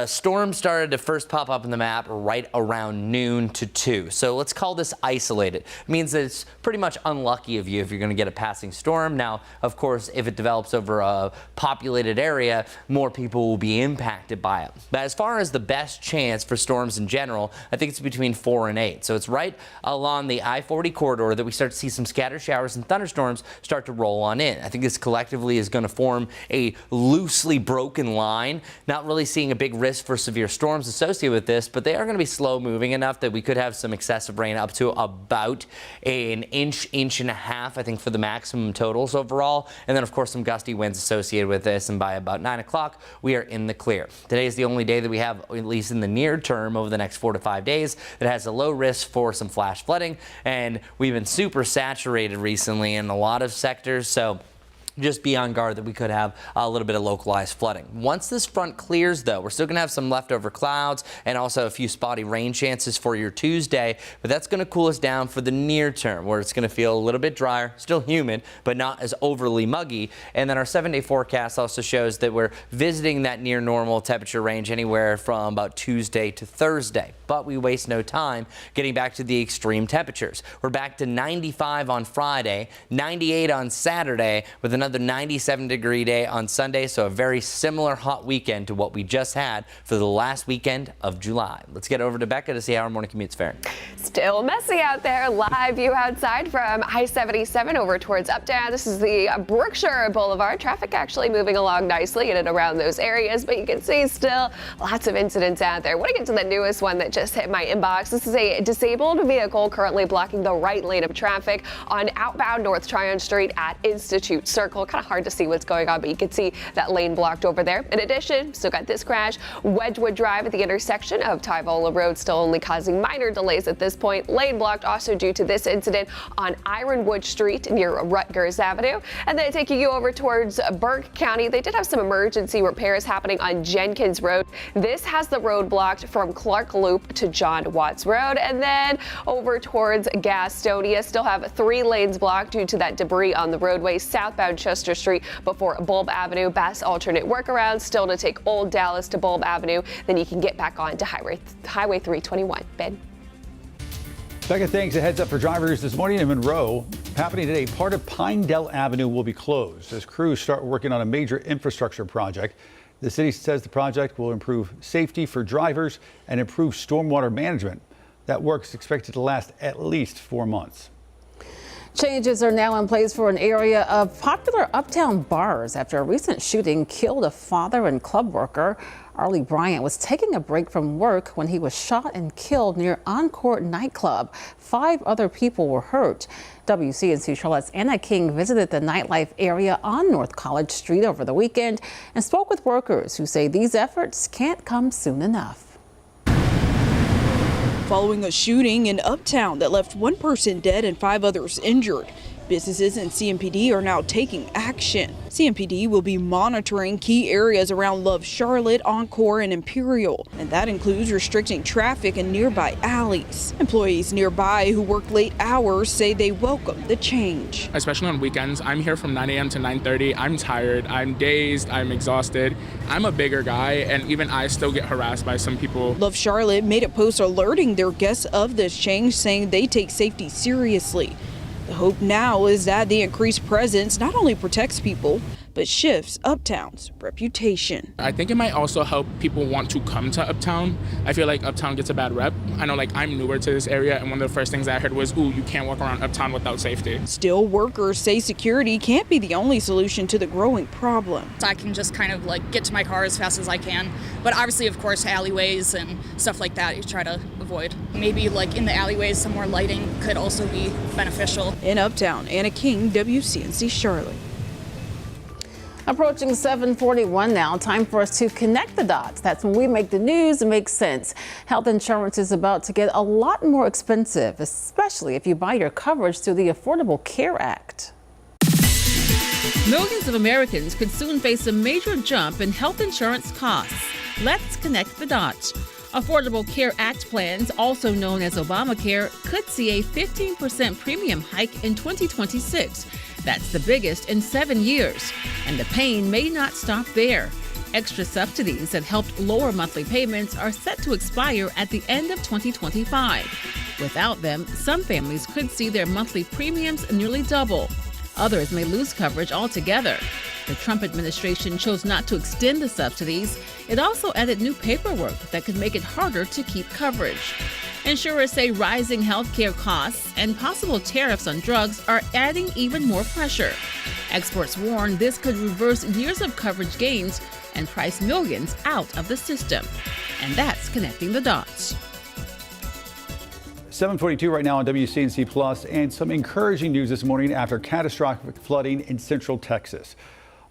Storm started to first pop up in the map right around noon to 2. So let's call this isolated. It means that it's pretty much unlucky of you if you're going to get a passing storm. Now, of course, if it develops over a populated area, more people will be impacted by it. But as far as the best chance for storms in general, I think it's between 4 and 8. So it's right along the I-40 corridor that we start to see some scattered showers and thunderstorms start to roll on in. I think this collectively is going to form a loosely broken line, not really seeing a big risk for severe storms associated with this, but they are going to be slow moving enough that we could have some excessive rain up to about an inch and a half, I think, for the maximum totals overall. And then, of course, some gusty winds associated with this. And by about 9 o'clock, we are in the clear. Today is the only day that we have, at least in the near term, over the next 4 to 5 days, that has a low risk for some flash flooding. And we've been super saturated recently in a lot of sectors. So just be on guard that we could have a little bit of localized flooding. Once this front clears, though, we're still going to have some leftover clouds and also a few spotty rain chances for your Tuesday, but that's going to cool us down for the near term, where it's going to feel a little bit drier, still humid, but not as overly muggy. And then our 7-day forecast also shows that we're visiting that near normal temperature range anywhere from about Tuesday to Thursday. But we waste no time getting back to the extreme temperatures. We're back to 95 on Friday, 98 on Saturday, with another 97-degree day on Sunday, so a very similar hot weekend to what we just had for the last weekend of July. Let's get over to Becca to see how our morning commute's faring. Still messy out there. Live view outside from I-77 over towards Uptown. This is the Brookshire Boulevard. Traffic actually moving along nicely in and around those areas, but you can see still lots of incidents out there. I want to get to the newest one that just hit my inbox. This is a disabled vehicle currently blocking the right lane of traffic on outbound North Tryon Street at Institute Circle. Kind of hard to see what's going on, but you can see that lane blocked over there. In addition, still got this crash. Wedgwood Drive at the intersection of Tyvola Road still only causing minor delays at this point. Lane blocked also due to this incident on Ironwood Street near Rutgers Avenue. And then taking you over towards Burke County, they did have some emergency repairs happening on Jenkins Road. This has the road blocked from Clark Loop to John Watts Road. And then over towards Gastonia, still have 3 lanes blocked due to that debris on the roadway southbound Chester Street before Bulb Avenue. Best alternate workaround still to take Old Dallas to Bulb Avenue. Then you can get back on to Highway 321. Ben. Becca, thanks. A heads up for drivers this morning in Monroe. Happening today, part of Pinedale Avenue will be closed as crews start working on a major infrastructure project. The city says the project will improve safety for drivers and improve stormwater management. That work is expected to last at least 4 months. Changes are now in place for an area of popular Uptown bars after a recent shooting killed a father and club worker. Arlie Bryant was taking a break from work when he was shot and killed near Encore nightclub. 5 other people were hurt. WCNC Charlotte's Anna King visited the nightlife area on North College Street over the weekend and spoke with workers who say these efforts can't come soon enough. following a shooting in Uptown that left one person dead and 5 others injured. Businesses and CMPD are now taking action. CMPD will be monitoring key areas around Love Charlotte, Encore, and Imperial, and that includes restricting traffic in nearby alleys. Employees nearby who work late hours say they welcome the change. Especially on weekends, I'm here from 9 a.m. to 9:30. I'm tired, I'm dazed, I'm exhausted. I'm a bigger guy, and even I still get harassed by some people. Love Charlotte made a post alerting their guests of this change, saying they take safety seriously. The hope now is that the increased presence not only protects people, but shifts Uptown's reputation. I think it might also help people want to come to Uptown. I feel like Uptown gets a bad rep. I know, like, I'm newer to this area, and one of the first things I heard was, ooh, you can't walk around Uptown without safety. Still, workers say security can't be the only solution to the growing problem. I can just kind of like get to my car as fast as I can. But obviously, of course, alleyways and stuff like that you try to avoid. Maybe like in the alleyways, some more lighting could also be beneficial. In Uptown, Anna King, WCNC Charlotte. Approaching 7:41 now, time for us to connect the dots. That's when we make the news make sense. Health insurance is about to get a lot more expensive, especially if you buy your coverage through the Affordable Care Act. Millions of Americans could soon face a major jump in health insurance costs. Let's connect the dots. Affordable Care Act plans, also known as Obamacare, could see a 15% premium hike in 2026. That's the biggest in 7 years. And the pain may not stop there. Extra subsidies that helped lower monthly payments are set to expire at the end of 2025. Without them, some families could see their monthly premiums nearly double. Others may lose coverage altogether. The Trump administration chose not to extend the subsidies. It also added new paperwork that could make it harder to keep coverage. Insurers say rising health care costs and possible tariffs on drugs are adding even more pressure. Experts warn this could reverse years of coverage gains and price millions out of the system. And that's connecting the dots. 7:42 right now on WCNC Plus, and some encouraging news this morning after catastrophic flooding in central Texas.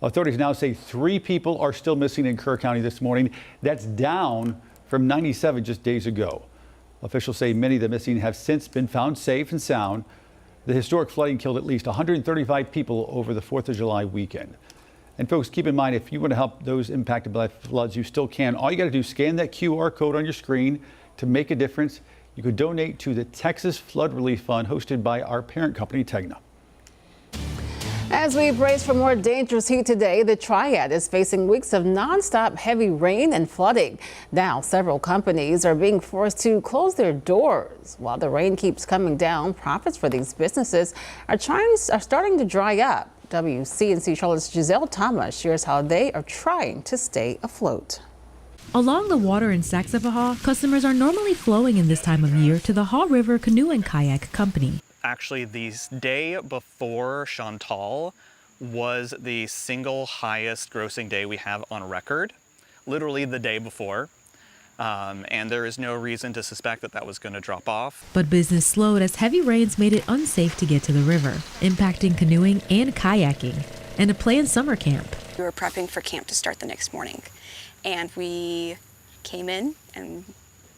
Authorities now say 3 people are still missing in Kerr County this morning. That's down from 97 just days ago. Officials say many of the missing have since been found safe and sound. The historic flooding killed at least 135 people over the 4th of July weekend. And folks, keep in mind, if you want to help those impacted by floods, you still can. All you got to do is scan that QR code on your screen to make a difference. You could donate to the Texas Flood Relief Fund hosted by our parent company, Tegna. As we brace for more dangerous heat today, the Triad is facing weeks of nonstop heavy rain and flooding. Now, several companies are being forced to close their doors. While the rain keeps coming down, profits for these businesses are starting to dry up. WCNC Charlotte's Giselle Thomas shares how they are trying to stay afloat. Along the water in Saxapahaw, customers are normally flowing in this time of year to the Haw River Canoe and Kayak Company. Actually, the day before Chantal was the single highest grossing day we have on record, literally the day before. And there is no reason to suspect that that was going to drop off. But business slowed as heavy rains made it unsafe to get to the river, impacting canoeing and kayaking, and a planned summer camp. We were prepping for camp to start the next morning, and we came in and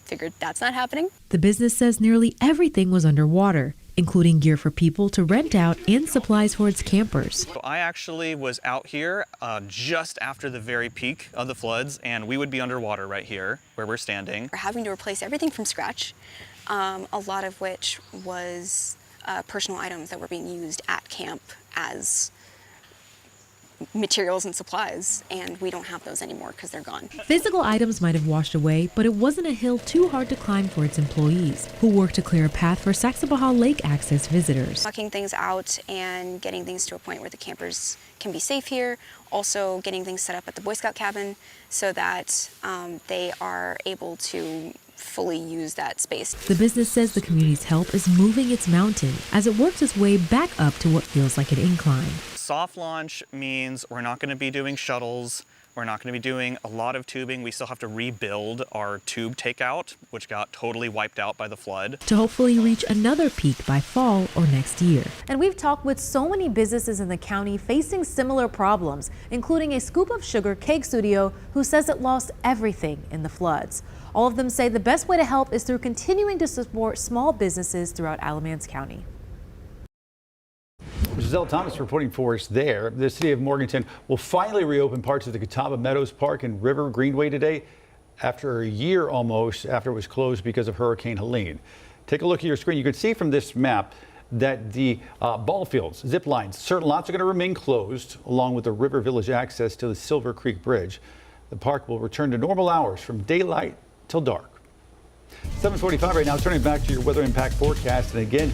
figured that's not happening. The business says nearly everything was underwater, including gear for people to rent out and supplies for its campers. So I actually was out here just after the very peak of the floods, and we would be underwater right here where we're standing. We're having to replace everything from scratch, a lot of which was personal items that were being used at camp as materials and supplies, and we don't have those anymore because they're gone. Physical items might have washed away, but it wasn't a hill too hard to climb for its employees, who worked to clear a path for Saxapahaw Lake access visitors. Knocking things out and getting things to a point where the campers can be safe here. Also getting things set up at the Boy Scout cabin so that they are able to fully use that space. The business says the community's help is moving its mountain as it works its way back up to what feels like an incline. Soft launch means we're not going to be doing shuttles. We're not going to be doing a lot of tubing. We still have to rebuild our tube takeout, which got totally wiped out by the flood. To hopefully reach another peak by fall or next year. And we've talked with so many businesses in the county facing similar problems, including a Scoop of Sugar cake studio who says it lost everything in the floods. All of them say the best way to help is through continuing to support small businesses throughout Alamance County. Giselle Thomas reporting for us there. The city of Morganton will finally reopen parts of the Catawba Meadows Park and River Greenway today after a year almost after it was closed because of Hurricane Helene. Take a look at your screen. You can see from this map that the ball fields, zip lines, certain lots are going to remain closed along with the River Village access to the Silver Creek Bridge. The park will return to normal hours from daylight till dark. 7:45 right now. Turning back to your weather impact forecast, and again,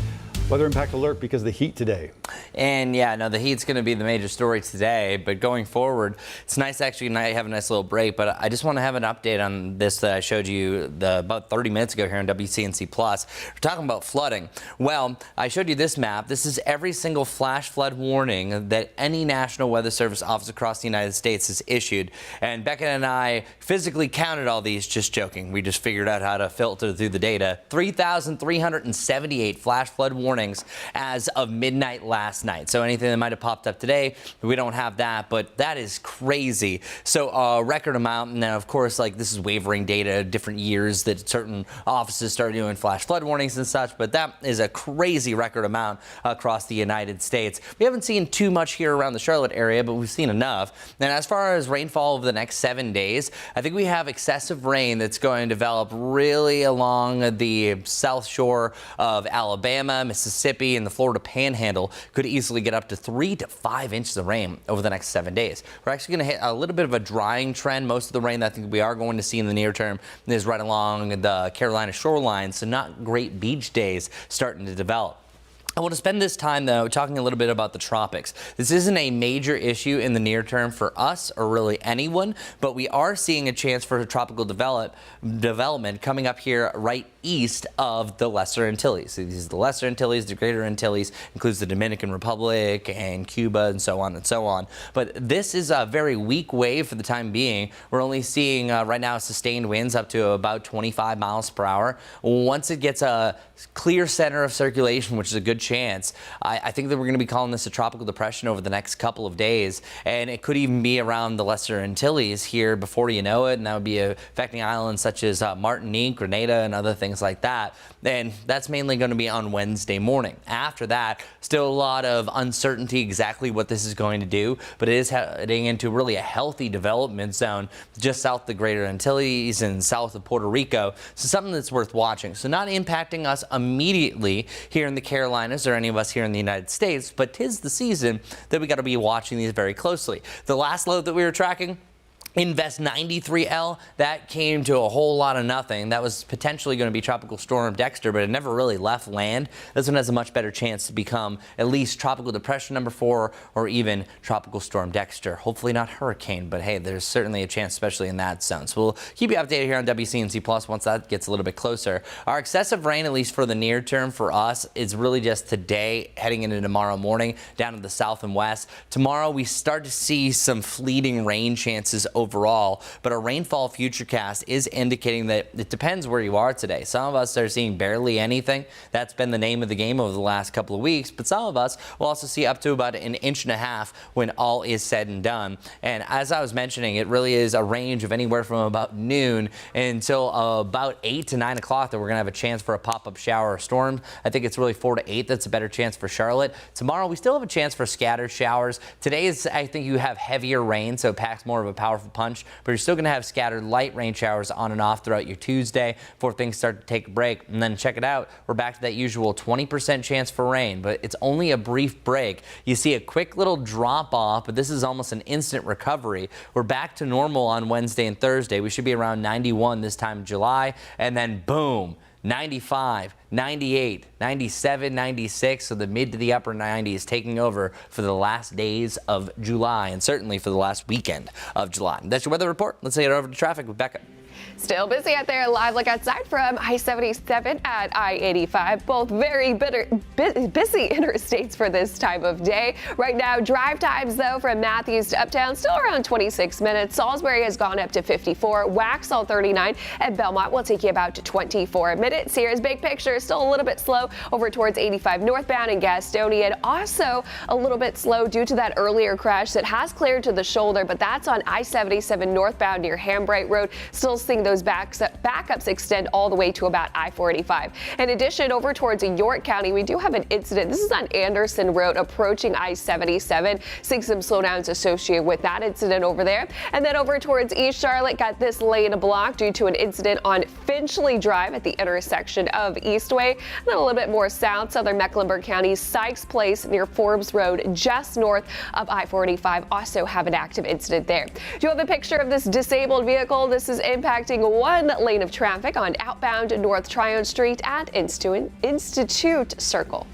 weather impact alert because of the heat today. And yeah, no, the heat's going to be the major story today, but going forward, it's nice actually to have a nice little break, but I just want to have an update on this that I showed you about 30 minutes ago here on WCNC Plus. We're talking about flooding. Well, I showed you this map. This is every single flash flood warning that any National Weather Service office across the United States has issued. And Becca and I physically counted all these, just joking. We just figured out how to filter through the data. 3,378 flash flood warnings as of midnight last night. So anything that might have popped up today, we don't have that, but that is crazy. So a record amount. And then of course, like this is wavering data, different years that certain offices started doing flash flood warnings and such, but that is a crazy record amount across the United States. We haven't seen too much here around the Charlotte area, but we've seen enough. And as far as rainfall over the next 7 days, I think we have excessive rain that's going to develop really along the south shore of Alabama, Mississippi, and the Florida Panhandle. Could easily get up to 3 to 5 inches of rain over the next 7 days. We're actually going to hit a little bit of a drying trend. Most of the rain that I think we are going to see in the near term is right along the Carolina shoreline, so not great beach days starting to develop. I want to spend this time, though, talking a little bit about the tropics. This isn't a major issue in the near term for us or really anyone, but we are seeing a chance for tropical development coming up here right east of the Lesser Antilles. So these are the Lesser Antilles, the Greater Antilles, includes the Dominican Republic and Cuba and so on and so on. But this is a very weak wave for the time being. We're only seeing right now sustained winds up to about 25 miles per hour. Once it gets a clear center of circulation, which is a good chance, I think that we're going to be calling this a tropical depression over the next couple of days, and it could even be around the Lesser Antilles here before you know it, and that would be affecting islands such as Martinique, Grenada, and other things like that. And that's mainly going to be on Wednesday morning. After that, still a lot of uncertainty exactly what this is going to do, but it is heading into really a healthy development zone just south of the Greater Antilles and south of Puerto Rico. So something that's worth watching. So not impacting us immediately here in the Carolinas or any of us here in the United States, but 'tis the season that we got to be watching these very closely. The last load that we were tracking, Invest 93L, that came to a whole lot of nothing. That was potentially going to be Tropical Storm Dexter, but it never really left land. This one has a much better chance to become at least Tropical Depression number 4 or even Tropical Storm Dexter. Hopefully not hurricane, but hey, there's certainly a chance, especially in that zone. So we'll keep you updated here on WCNC Plus once that gets a little bit closer. Our excessive rain, at least for the near term for us, is really just today heading into tomorrow morning down to the south and west. Tomorrow we start to see some fleeting rain chances overall, but a rainfall futurecast is indicating that it depends where you are today. Some of us are seeing barely anything. That's been the name of the game over the last couple of weeks, but some of us will also see up to about 1.5 inches when all is said and done. And as I was mentioning, it really is a range of anywhere from about noon until about 8 to 9 o'clock that we're gonna have a chance for a pop-up shower or storm. I think it's really 4 to 8 that's a better chance for Charlotte. Tomorrow we still have a chance for scattered showers. Today is, I think, you have heavier rain, so it packs more of a powerful punch, but you're still going to have scattered light rain showers on and off throughout your Tuesday before things start to take a break. And then check it out, we're back to that usual 20% chance for rain, but it's only a brief break. You see a quick little drop off, but this is almost an instant recovery. We're back to normal on Wednesday and Thursday. We should be around 91 this time of July, and then boom, 95, 98, 97, 96, so the mid to the upper 90s taking over for the last days of July and certainly for the last weekend of July. That's your weather report. Let's get over to traffic with Becca. Still busy out there. Live look outside from I-77 at I-85. Both very busy interstates for this time of day. Right now, drive times, though, from Matthews to Uptown, still around 26 minutes. Salisbury has gone up to 54. Waxhaw 39. And Belmont will take you about 24 minutes. Here's big picture. Still a little bit slow over towards 85 northbound in Gastonia. And also a little bit slow due to that earlier crash that has cleared to the shoulder. But that's on I-77 northbound near Hambright Road. Still seeing those backups extend all the way to about I-45. In addition, over towards York County, we do have an incident. This is on Anderson Road approaching I-77. Seeing some slowdowns associated with that incident over there. And then over towards East Charlotte, got this lane blocked due to an incident on Finchley Drive at the intersection of Eastway. And then a little bit more south, southern Mecklenburg County, Sykes Place near Forbes Road, just north of I-45. Also have an active incident there. Do you have a picture of this disabled vehicle? This is impacting one lane of traffic on outbound North Tryon Street at Institute Circle.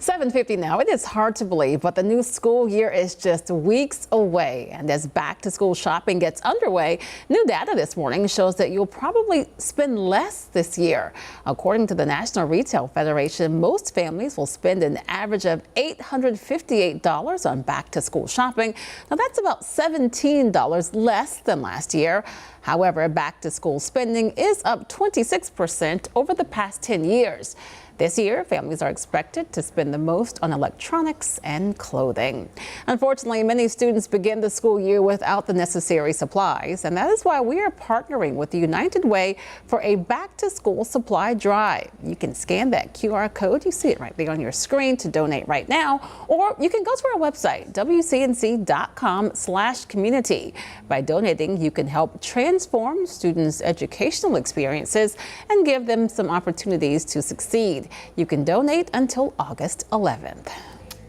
7:50 now. It is hard to believe, but the new school year is just weeks away. And as back-to-school shopping gets underway, new data this morning shows that you'll probably spend less this year. According to the National Retail Federation, most families will spend an average of $858 on back-to-school shopping. Now, that's about $17 less than last year. However, back-to-school spending is up 26% over the past 10 years. This year, families are expected to spend the most on electronics and clothing. Unfortunately, many students begin the school year without the necessary supplies, and that is why we are partnering with the United Way for a back-to-school supply drive. You can scan that QR code, you see it right there on your screen, to donate right now, or you can go to our website, WCNC.com/community. By donating, you can help transform students' educational experiences and give them some opportunities to succeed. You can donate until August 11th.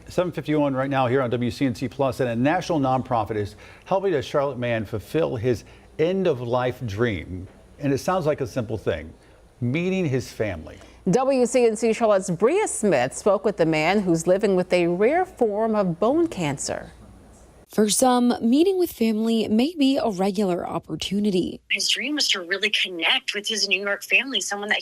7:51 right now here on WCNC Plus, and a national nonprofit is helping a Charlotte man fulfill his end-of-life dream. And it sounds like a simple thing, meeting his family. WCNC Charlotte's Bria Smith spoke with the man who's living with a rare form of bone cancer. For some, meeting with family may be a regular opportunity. His dream was to really connect with his New York family, someone that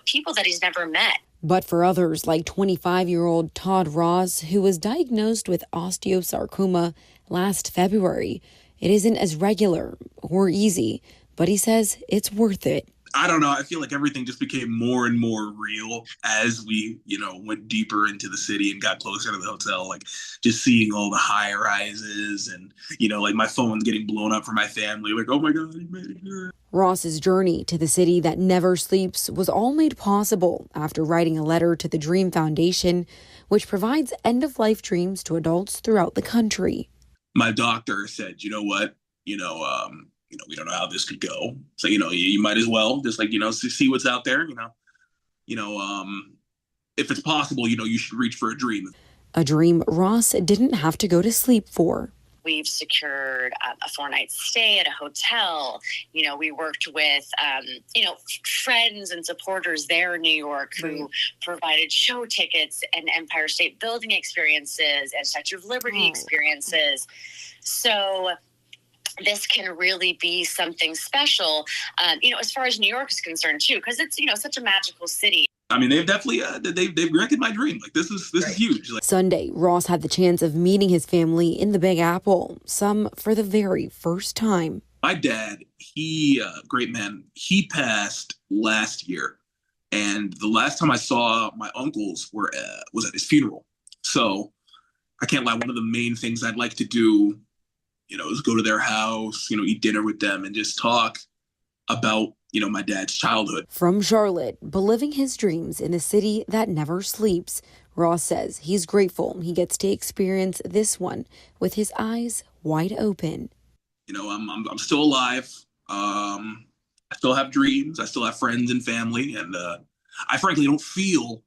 people that he's never met. But for others, like 25-year-old Todd Ross, who was diagnosed with osteosarcoma last February, it isn't as regular or easy, but he says it's worth it. I don't know. I feel like everything just became more and more real as we, went deeper into the city and got closer to the hotel. Like just seeing all the high rises and, like my phone's getting blown up for my family. Like, oh my God, he made it here. Ross's journey to the city that never sleeps was all made possible after writing a letter to the Dream Foundation, which provides end-of-life dreams to adults throughout the country. My doctor said, you know what, we don't know how this could go. So, you might as well just see what's out there, if it's possible, you should reach for a dream. A dream Ross didn't have to go to sleep for. We've secured a 4-night stay at a hotel. We worked with, friends and supporters there in New York who provided show tickets and Empire State Building experiences and Statue of Liberty experiences. So this can really be something special, as far as New York is concerned, too, because it's, such a magical city. I mean, they've definitely, they've granted my dream. Like, this is huge. Sunday, Ross had the chance of meeting his family in the Big Apple, some for the very first time. My dad, great man, he passed last year. And the last time I saw my uncles was at his funeral. So I can't lie, one of the main things I'd like to do is go to their house, eat dinner with them and just talk about, my dad's childhood. From Charlotte, but living his dreams in a city that never sleeps, Ross says he's grateful he gets to experience this one with his eyes wide open. I'm still alive. I still have dreams. I still have friends and family. And I frankly don't feel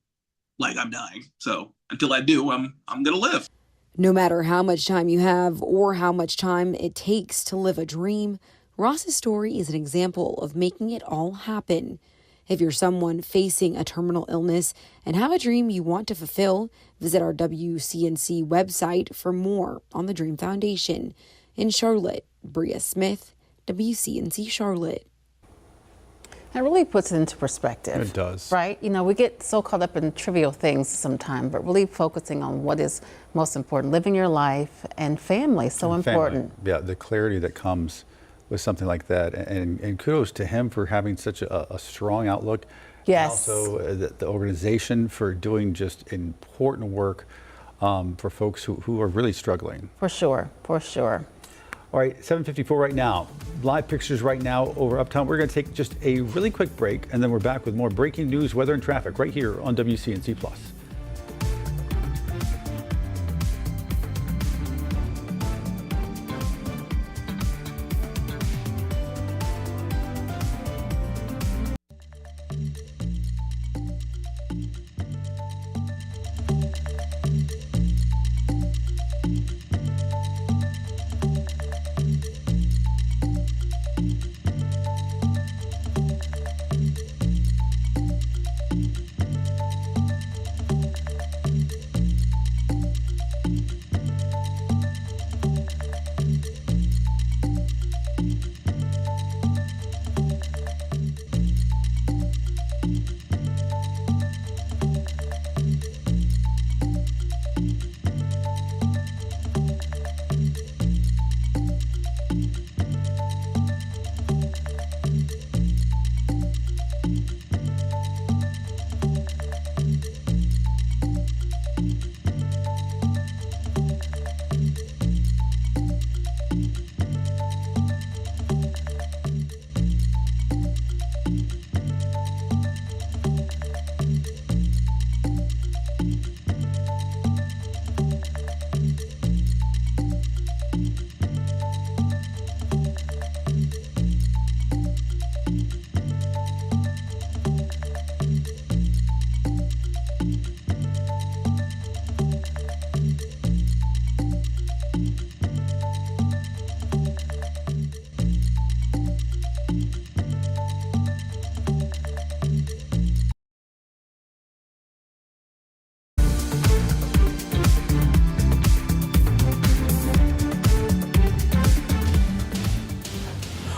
like I'm dying. So until I do, I'm going to live. No matter how much time you have or how much time it takes to live a dream, Ross's story is an example of making it all happen. If you're someone facing a terminal illness and have a dream you want to fulfill, visit our WCNC website for more on the Dream Foundation. In Charlotte, Bria Smith, WCNC Charlotte. It really puts it into perspective. It does. Right? You know, we get so caught up in trivial things sometimes, but really focusing on what is most important, living your life and family, so And important. family. Yeah, the clarity that comes with something like that. And kudos to him for having such a strong outlook. Yes. And also the organization for doing just important work for folks who are really struggling. For sure, for sure. All right, 7:54 right now. Live pictures right now over Uptown. We're going to take just a really quick break, and then we're back with more breaking news, weather, and traffic right here on WCNC+.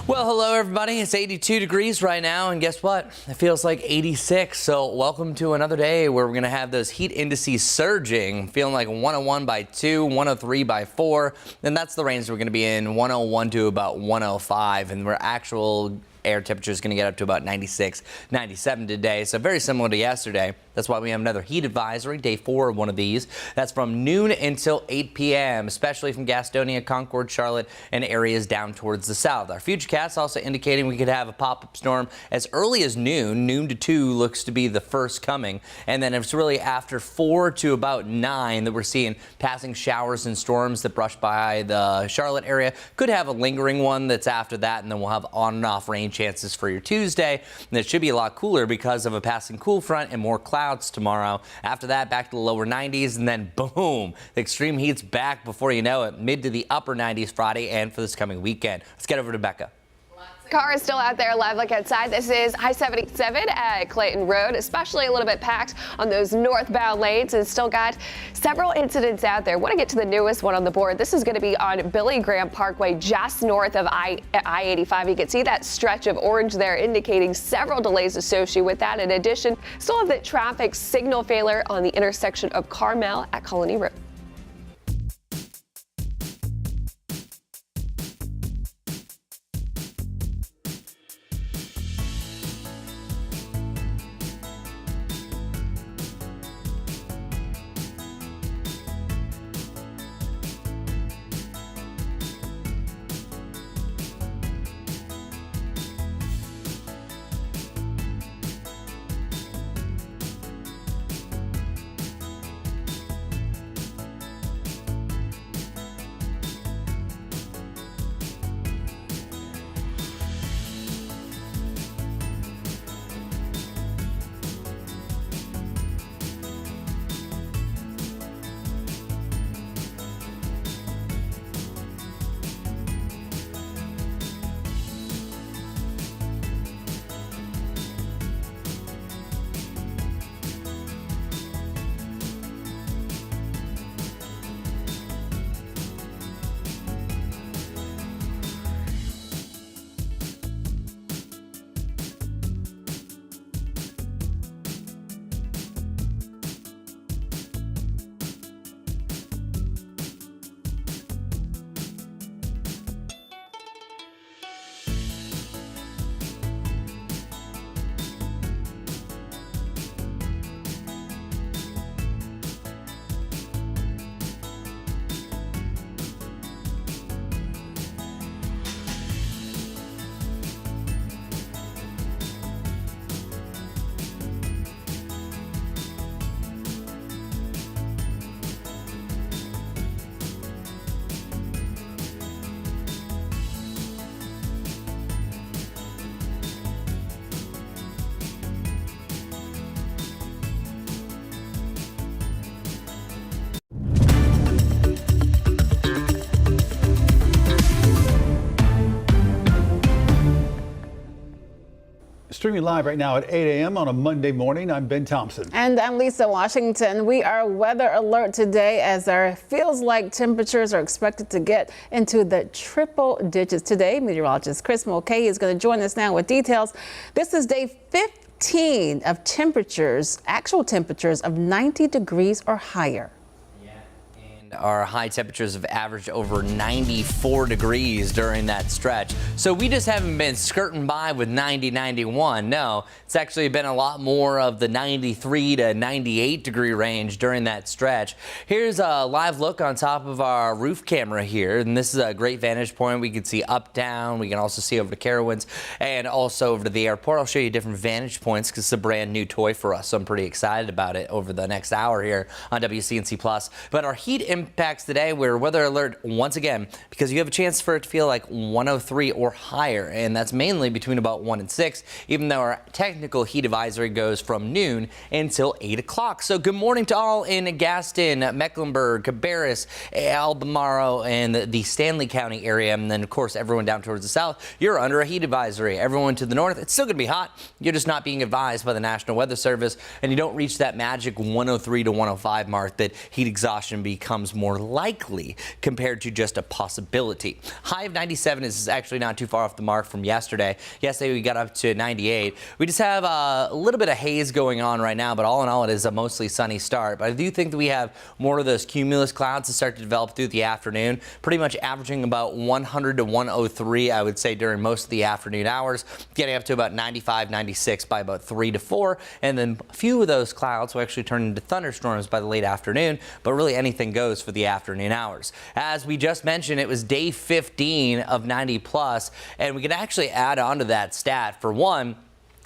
Well, hello everybody. It's 82 degrees right now, and guess what? It feels like 86. So welcome to another day where we're going to have those heat indices surging, feeling like 101 by 2, 103 by 4. And that's the range we're going to be in, 101 to about 105. And we're actual air temperature is going to get up to about 96, 97 today. So very similar to yesterday. That's why we have another heat advisory, day 4 of one of these. That's from noon until 8 p.m., especially from Gastonia, Concord, Charlotte, and areas down towards the south. Our futurecast also indicating we could have a pop-up storm as early as noon. Noon to 2 looks to be the first coming. And then it's really after 4 to about 9 that we're seeing passing showers and storms that brush by the Charlotte area. Could have a lingering one that's after that, and then we'll have on and off rain chances for your Tuesday. And it should be a lot cooler because of a passing cool front and more clouds tomorrow. After that, back to the lower 90s, and then boom, the extreme heat's back before you know it, mid to the upper 90s Friday and for this coming weekend. Let's get over to Becca. Car is still out there. Live look outside. This is I-77 at Clayton Road, especially a little bit packed on those northbound lanes, and still got several incidents out there. Want to get to the newest one on the board. This is going to be on Billy Graham Parkway, just north of I-85. You can see that stretch of orange there indicating several delays associated with that. In addition, still have the traffic signal failure on the intersection of Carmel at Colony Road. Streaming live right now at 8 a.m. on a Monday morning. I'm Ben Thompson. And I'm Lisa Washington. We are weather alert today as our feels like temperatures are expected to get into the triple digits today. Meteorologist Chris Mulcahy is going to join us now with details. This is day 15 of temperatures, actual temperatures of 90 degrees or higher. Our high temperatures have averaged over 94 degrees during that stretch. So we just haven't been skirting by with 90, 91. No, it's actually been a lot more of the 93 to 98 degree range during that stretch. Here's a live look on top of our roof camera here. And this is a great vantage point. We can see Uptown. We can also see over to Carowinds and also over to the airport. I'll show you different vantage points because it's a brand new toy for us. So I'm pretty excited about it over the next hour here on WCNC Plus. But our heat impacts today, we're weather alert once again because you have a chance for it to feel like 103 or higher, and that's mainly between about 1 and 6, even though our technical heat advisory goes from noon until 8 o'clock. So good morning to all in Gaston, Mecklenburg, Cabarrus, Albemarle, and the Stanley County area, and then of course everyone down towards the south, you're under a heat advisory. Everyone to the north, it's still going to be hot. You're just not being advised by the National Weather Service, and you don't reach that magic 103 to 105 mark that heat exhaustion becomes more likely compared to just a possibility. High of 97 is actually not too far off the mark from yesterday. Yesterday we got up to 98. We just have a little bit of haze going on right now, but all in all it is a mostly sunny start. But I do think that we have more of those cumulus clouds that start to develop through the afternoon, pretty much averaging about 100 to 103, I would say, during most of the afternoon hours, getting up to about 95, 96 by about 3 to 4, and then a few of those clouds will actually turn into thunderstorms by the late afternoon, but really anything goes for the afternoon hours. As we just mentioned, it was day 15 of 90 plus, and we can actually add on to that stat. For one,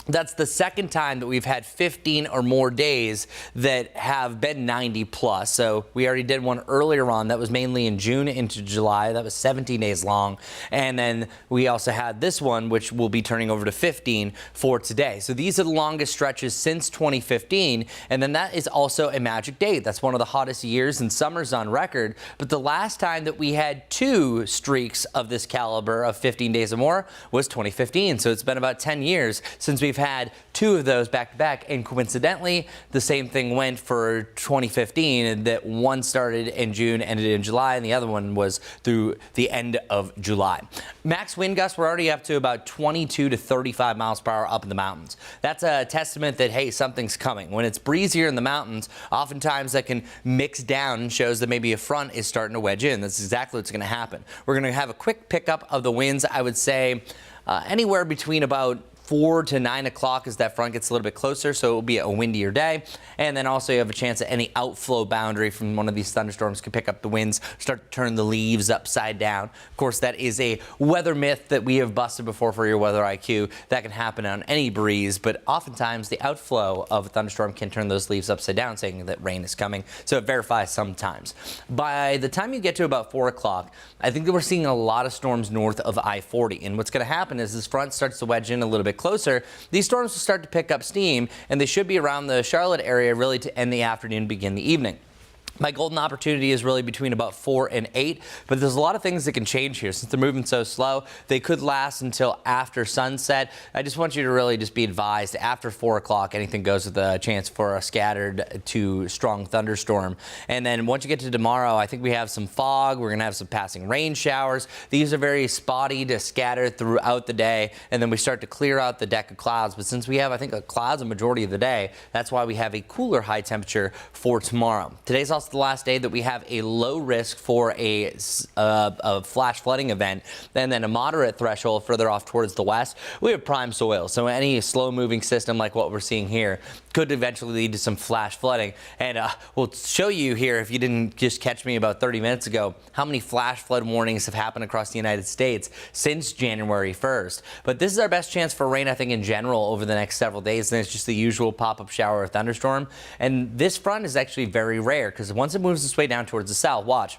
that's the second time that we've had 15 or more days that have been 90 plus. So we already did one earlier on that was mainly in June into July. That was 17 days long. And then we also had this one, which will be turning over to 15 for today. So these are the longest stretches since 2015. And then that is also a magic date. That's one of the hottest years and summers on record. But the last time that we had 2 streaks of this caliber of 15 days or more was 2015. So it's been about 10 years since we've had 2 of those back to back, and coincidentally the same thing went for 2015, and that one started in June, ended in July, and the other one was through the end of July. Max wind gusts were already up to about 22 to 35 miles per hour up in the mountains. That's a testament that, hey, something's coming. When it's breezier in the mountains, oftentimes that can mix down and shows that maybe a front is starting to wedge in. That's exactly what's going to happen. We're going to have a quick pickup of the winds, I would say anywhere between about 4 to 9 o'clock as that front gets a little bit closer, so it will be a windier day. And then also you have a chance that any outflow boundary from one of these thunderstorms could pick up the winds, start to turn the leaves upside down. Of course, that is a weather myth that we have busted before for your weather IQ. That can happen on any breeze, but oftentimes the outflow of a thunderstorm can turn those leaves upside down, saying that rain is coming. So it verifies sometimes. By the time you get to about 4 o'clock, I think that we're seeing a lot of storms north of I-40. And what's going to happen is this front starts to wedge in a little bit closer. These storms will start to pick up steam, and they should be around the Charlotte area really to end the afternoon, begin the evening. My golden opportunity is really between about 4 and 8, but there's a lot of things that can change here. Since they're moving so slow, they could last until after sunset. I just want you to really just be advised after 4 o'clock, anything goes with a chance for a scattered to strong thunderstorm. And then once you get to tomorrow, I think we have some fog. We're going to have some passing rain showers. These are very spotty to scattered throughout the day, and then we start to clear out the deck of clouds. But since we have, I think, a clouds a majority of the day, that's why we have a cooler high temperature for tomorrow. Today's also the last day that we have a low risk for a flash flooding event, and then a moderate threshold further off towards the west. We have prime soil, so any slow moving system like what we're seeing here could eventually lead to some flash flooding. And we'll show you here, if you didn't just catch me about 30 minutes ago, how many flash flood warnings have happened across the United States since January 1st. But this is our best chance for rain, I think, in general over the next several days. And it's just the usual pop-up shower or thunderstorm. And this front is actually very rare because once it moves its way down towards the south, watch.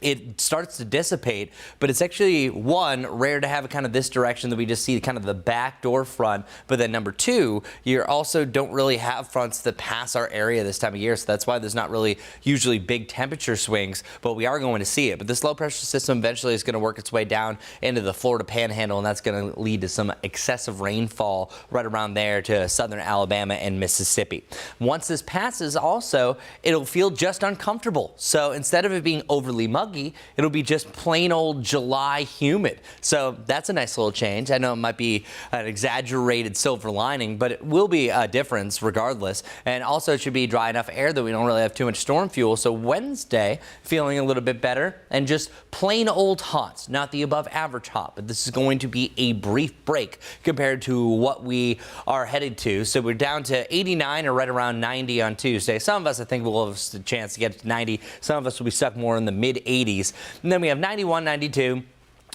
it starts to dissipate, but it's actually, one, rare to have it kind of this direction that we just see kind of the back door front, but then number two, you also don't really have fronts that pass our area this time of year, so that's why there's not really usually big temperature swings, but we are going to see it. But this low pressure system eventually is going to work its way down into the Florida Panhandle, and that's going to lead to some excessive rainfall right around there to southern Alabama and Mississippi. Once this passes also, it'll feel just uncomfortable. So instead of it being overly muggy, it'll be just plain old July humid. So that's a nice little change. I know it might be an exaggerated silver lining, but it will be a difference regardless. And also it should be dry enough air that we don't really have too much storm fuel. So Wednesday, feeling a little bit better and just plain old hot, not the above average hot, but this is going to be a brief break compared to what we are headed to. So we're down to 89 or right around 90 on Tuesday. Some of us, I think, will have a chance to get to 90. Some of us will be stuck more in the mid 80s. And then we have 91, 92.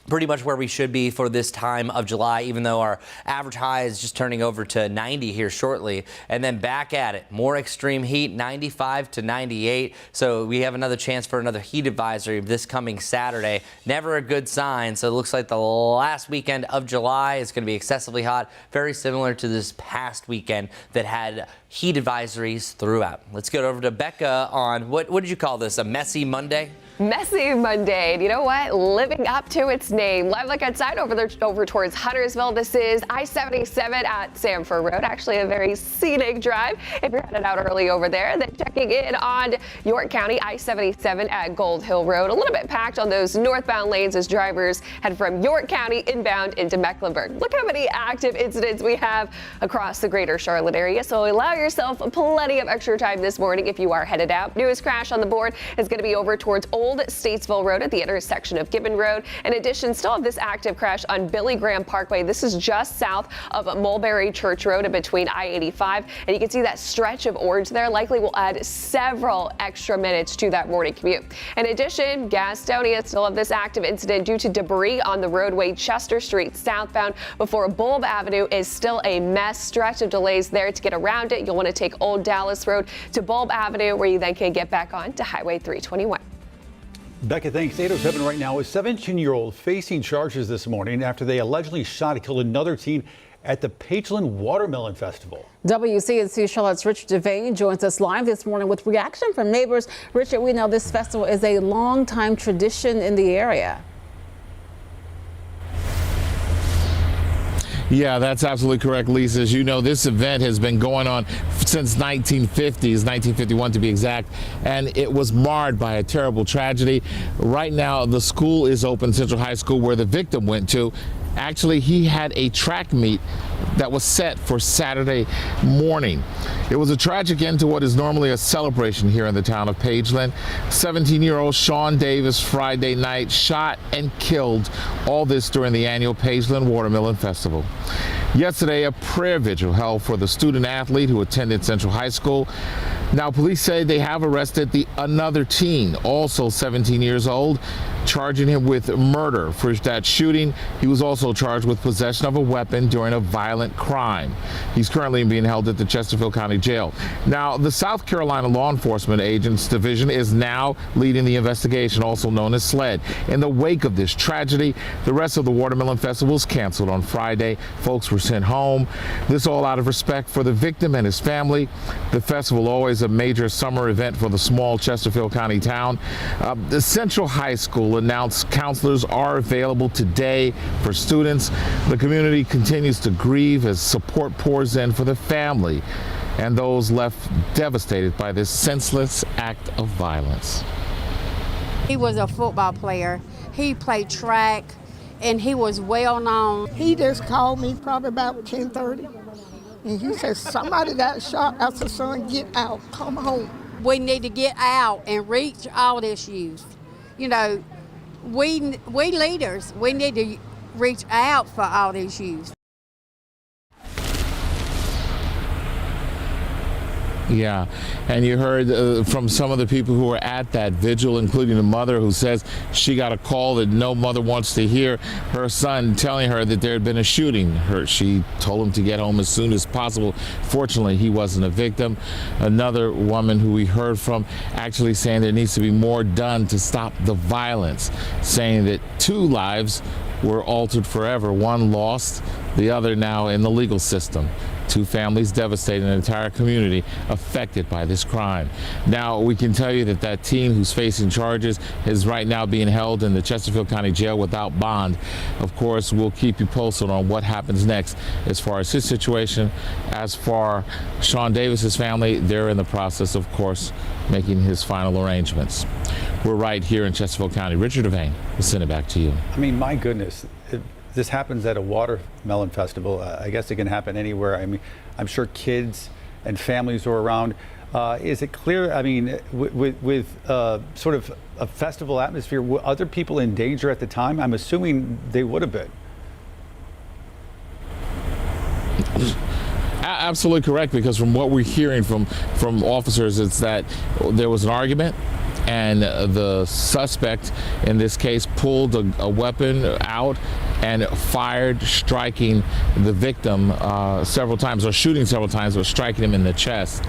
Pretty much where we should be for this time of July, even though our average high is just turning over to 90 here shortly. And then back at it, more extreme heat, 95 to 98. So we have another chance for another heat advisory this coming Saturday. Never a good sign. So it looks like the last weekend of July is going to be excessively hot, very similar to this past weekend that had heat advisories throughout. Let's get over to Becca on what did you call this? A messy Monday? Messy Monday. And you know what? Living up to its name. Live look outside over towards Huntersville. This is I-77 at Sanford Road. Actually, a very scenic drive if you're headed out early over there. Then checking in on York County I-77 at Gold Hill Road. A little bit packed on those northbound lanes as drivers head from York County inbound into Mecklenburg. Look how many active incidents we have across the greater Charlotte area. So allow yourself plenty of extra time this morning if you are headed out. Newest crash on the board is going to be over towards Old Statesville Road at the intersection of Gibbon Road. In addition, still have this active crash on Billy Graham Parkway. This is just south of Mulberry Church Road in between I-85. And you can see that stretch of orange there likely will add several extra minutes to that morning commute. In addition, Gastonia still have this active incident due to debris on the roadway Chester Street southbound before Bulb Avenue is still a mess. Stretch of delays there to get around it. You'll want to take Old Dallas Road to Bulb Avenue where you then can get back on to Highway 321. Becca, thanks. 8:07 right now. A 17-year-old facing charges this morning after they allegedly shot and killed another teen at the Pageland Watermelon Festival. WCNC Charlotte's Richard Devane joins us live this morning with reaction from neighbors. Richard, we know this festival is a long-time tradition in the area. Yeah, that's absolutely correct, Lisa. As you know, this event has been going on since 1951 to be exact, and it was marred by a terrible tragedy. Right now, the school is open, Central High School, where the victim went to. Actually, he had a track meet that was set for Saturday morning. It was a tragic end to what is normally a celebration here in the town of Pageland. 17-year-old Sean Davis Friday night shot and killed. All this during the annual Pageland Watermelon Festival. Yesterday, a prayer vigil held for the student athlete who attended Central High School. Now, police say they have arrested another teen, also 17 years old, charging him with murder for that shooting. He was also charged with possession of a weapon during a violent crime. He's currently being held at the Chesterfield County Jail. Now, the South Carolina Law Enforcement Agents Division is now leading the investigation, also known as SLED. In the wake of this tragedy, the rest of the Watermelon Festival was canceled on Friday. Folks were sent home. This all out of respect for the victim and his family. The festival, always a major summer event for the small Chesterfield County town. The Central High School announced counselors are available today for students. The community continues to grieve as support pours in for the family and those left devastated by this senseless act of violence. He was a football player. He played track and he was well known. He just called me probably about 10:30 and he said, somebody got shot. I said, son, get out, come home. We need to get out and reach all this youth. You know, we leaders, we need to reach out for all these youth. Yeah, and you heard from some of the people who were at that vigil, including the mother who says she got a call that no mother wants to hear, her son telling her that there had been a shooting. She told him to get home as soon as possible. Fortunately, he wasn't a victim. Another woman who we heard from actually saying there needs to be more done to stop the violence, saying that 2 lives were altered forever. One lost, the other now in the legal system. 2 families devastated, an entire community affected by this crime. Now, we can tell you that that teen who's facing charges is right now being held in the Chesterfield County Jail without bond. Of course, we'll keep you posted on what happens next as far as his situation. As for Sean Davis's family, they're in the process, of course, making his final arrangements. We're right here in Chesterfield County. Richard Devane, we'll send it back to you. I mean, my goodness. This happens at a watermelon festival. I guess it can happen anywhere. I mean, I'm sure kids and families are around. Is it clear, I mean, with sort of a festival atmosphere, were other people in danger at the time? I'm assuming they would have been. Absolutely correct, because from what we're hearing from officers, it's that there was an argument, and the suspect in this case pulled a weapon out and fired, striking the victim several times, or shooting several times, or striking him in the chest.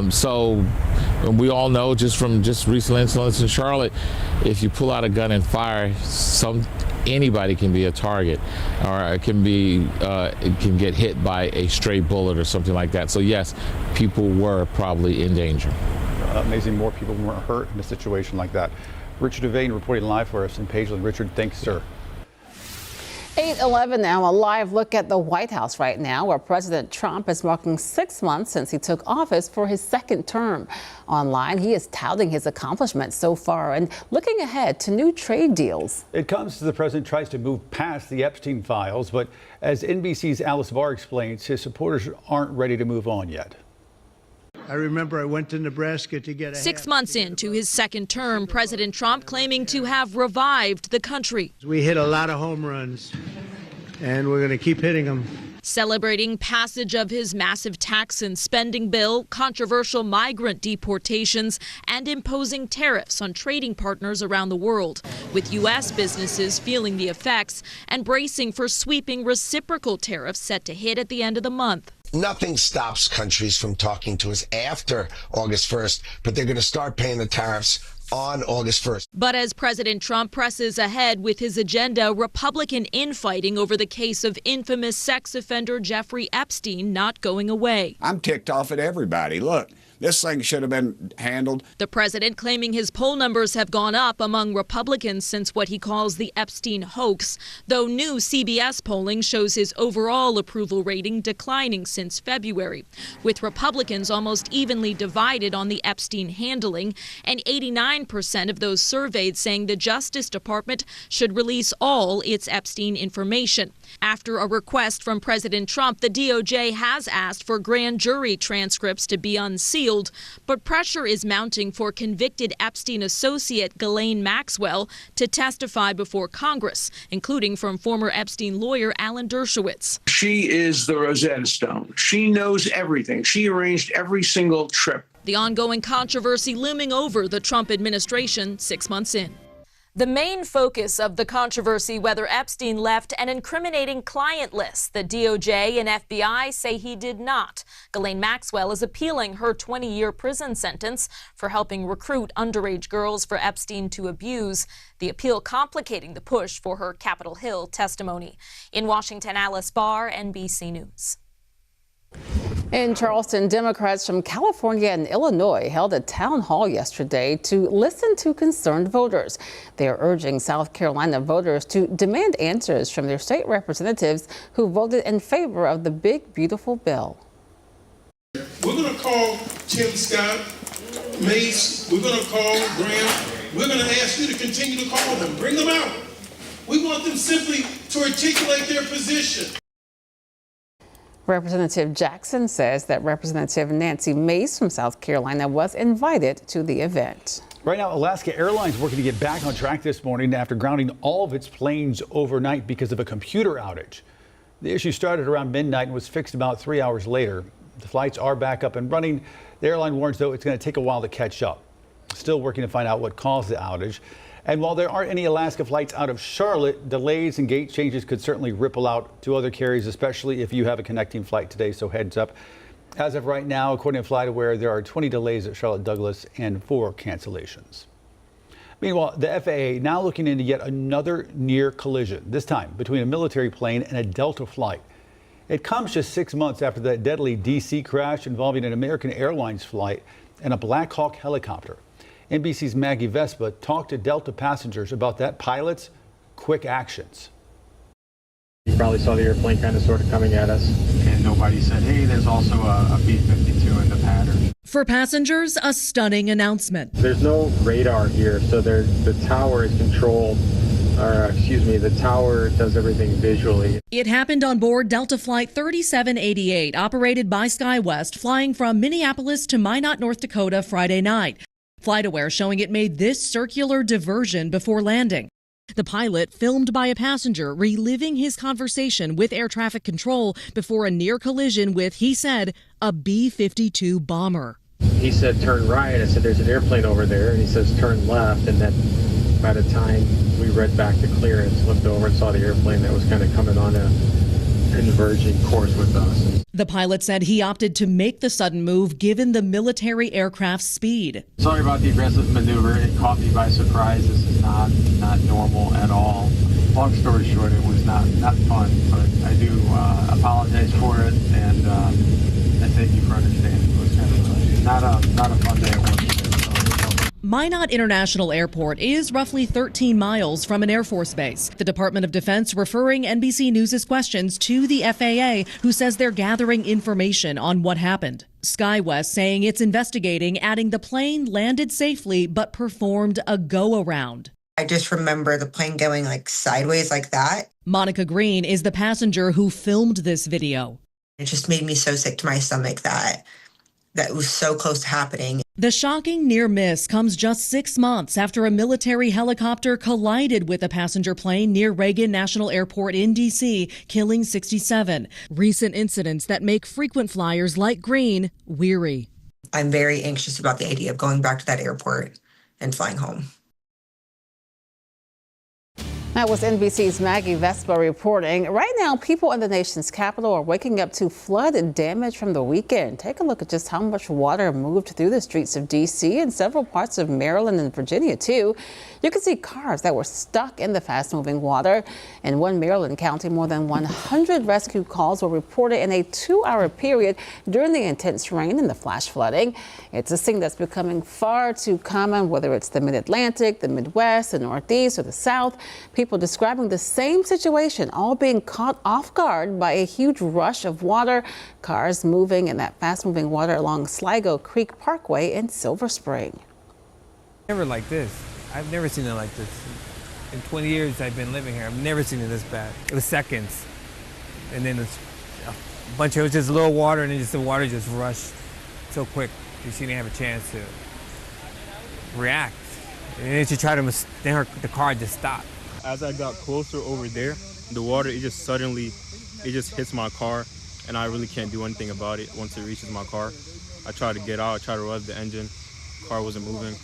So we all know just from recent incidents in Charlotte, if you pull out a gun and fire, anybody can be a target, or it can get hit by a stray bullet or something like that. So yes, people were probably in danger. Amazing more people weren't hurt in a situation like that. Richard Devane reporting live for us in Pageland. Richard, thanks, sir. 8:11 now, a live look at the White House right now, where President Trump is marking 6 months since he took office for his second term. Online, he is touting his accomplishments so far and looking ahead to new trade deals. It comes as the president tries to move past the Epstein files, but as NBC's Alice Barr explains, his supporters aren't ready to move on yet. I remember I went to Nebraska to get 6 months into his second term, President Trump claiming to have revived the country. We hit a lot of home runs, and we're going to keep hitting them. Celebrating passage of his massive tax and spending bill, controversial migrant deportations, and imposing tariffs on trading partners around the world, with U.S. businesses feeling the effects and bracing for sweeping reciprocal tariffs set to hit at the end of the month. Nothing stops countries from talking to us after August 1st, but they're going to start paying the tariffs on August 1st. But as President Trump presses ahead with his agenda, Republican infighting over the case of infamous sex offender Jeffrey Epstein not going away. I'm ticked off at everybody. Look, this thing should have been handled. The president claiming his poll numbers have gone up among Republicans since what he calls the Epstein hoax, though new CBS polling shows his overall approval rating declining since February, with Republicans almost evenly divided on the Epstein handling, and 89% of those surveyed saying the Justice Department should release all its Epstein information. After a request from President Trump, the DOJ has asked for grand jury transcripts to be unsealed, but pressure is mounting for convicted Epstein associate Ghislaine Maxwell to testify before Congress, including from former Epstein lawyer Alan Dershowitz. She is the Rosetta Stone. She knows everything. She arranged every single trip. The ongoing controversy looming over the Trump administration 6 months in. The main focus of the controversy, whether Epstein left an incriminating client list. The DOJ and FBI say he did not. Ghislaine Maxwell is appealing her 20-year prison sentence for helping recruit underage girls for Epstein to abuse. The appeal complicating the push for her Capitol Hill testimony. In Washington, Alice Barr, NBC News. In Charleston, Democrats from California and Illinois held a town hall yesterday to listen to concerned voters. They are urging South Carolina voters to demand answers from their state representatives who voted in favor of the big, beautiful bill. We're going to call Tim Scott, Mace, we're going to call Graham. We're going to ask you to continue to call them. Bring them out. We want them simply to articulate their position. Representative Jackson says that Representative Nancy Mace from South Carolina was invited to the event. Right now, Alaska Airlines working to get back on track this morning after grounding all of its planes overnight because of a computer outage. The issue started around midnight and was fixed about 3 hours later. The flights are back up and running. The airline warns, though, it's going to take a while to catch up. Still working to find out what caused the outage. And while there aren't any Alaska flights out of Charlotte, delays and gate changes could certainly ripple out to other carriers, especially if you have a connecting flight today. So heads up. As of right now, according to FlightAware, there are 20 delays at Charlotte Douglas and 4 cancellations. Meanwhile, the FAA now looking into yet another near collision, this time between a military plane and a Delta flight. It comes just 6 months after that deadly D.C. crash involving an American Airlines flight and a Black Hawk helicopter. NBC's Maggie Vespa talked to Delta passengers about that pilot's quick actions. You probably saw the airplane kind of sort of coming at us, and nobody said, hey, there's also a B-52 in the pattern. For passengers, a stunning announcement. There's no radar here, so the tower is controlled, the tower does everything visually. It happened on board Delta Flight 3788, operated by SkyWest, flying from Minneapolis to Minot, North Dakota Friday night. FlightAware showing it made this circular diversion before landing. The pilot filmed by a passenger reliving his conversation with air traffic control before a near collision with, he said, a B-52 bomber. He said, turn right. I said, there's an airplane over there. And he says, turn left. And then by the time we read back the clearance, looked over and saw the airplane that was kind of coming on a converging course with us. The pilot said he opted to make the sudden move given the military aircraft's speed. Sorry about the aggressive maneuver. It caught me by surprise. This is not normal at all. Long story short, it was not fun, but I do apologize for it, and I thank you for understanding. It was kind of not a fun day at work. Minot International Airport is roughly 13 miles from an Air Force base. The Department of Defense referring NBC News' questions to the FAA, who says they're gathering information on what happened. SkyWest saying it's investigating, adding the plane landed safely but performed a go-around. I just remember the plane going like sideways like that. Monica Green is the passenger who filmed this video. It just made me so sick to my stomach that it was so close to happening. The shocking near miss comes just 6 months after a military helicopter collided with a passenger plane near Reagan National Airport in D.C., killing 67. Recent incidents that make frequent flyers like Green weary. I'm very anxious about the idea of going back to that airport and flying home. That was NBC's Maggie Vespa reporting. Right now, people in the nation's capital are waking up to flood and damage from the weekend. Take a look at just how much water moved through the streets of D.C. and several parts of Maryland and Virginia, too. You can see cars that were stuck in the fast-moving water. In one Maryland county, more than 100 rescue calls were reported in a 2-hour period during the intense rain and the flash flooding. It's a scene that's becoming far too common, whether it's the Mid-Atlantic, the Midwest, the Northeast, or the South. People describing the same situation, all being caught off guard by a huge rush of water. Cars moving in that fast-moving water along Sligo Creek Parkway in Silver Spring. Never like this. I've never seen it like this. In 20 years I've been living here, I've never seen it this bad. It was seconds. And then it's a bunch of, it was just a little water, and then just the water just rushed so quick. She didn't have a chance to react. And then she tried to, the car just stopped. As I got closer over there, the water, it just hits my car, and I really can't do anything about it once it reaches my car. I try to get out, I try to rev the engine, car wasn't moving.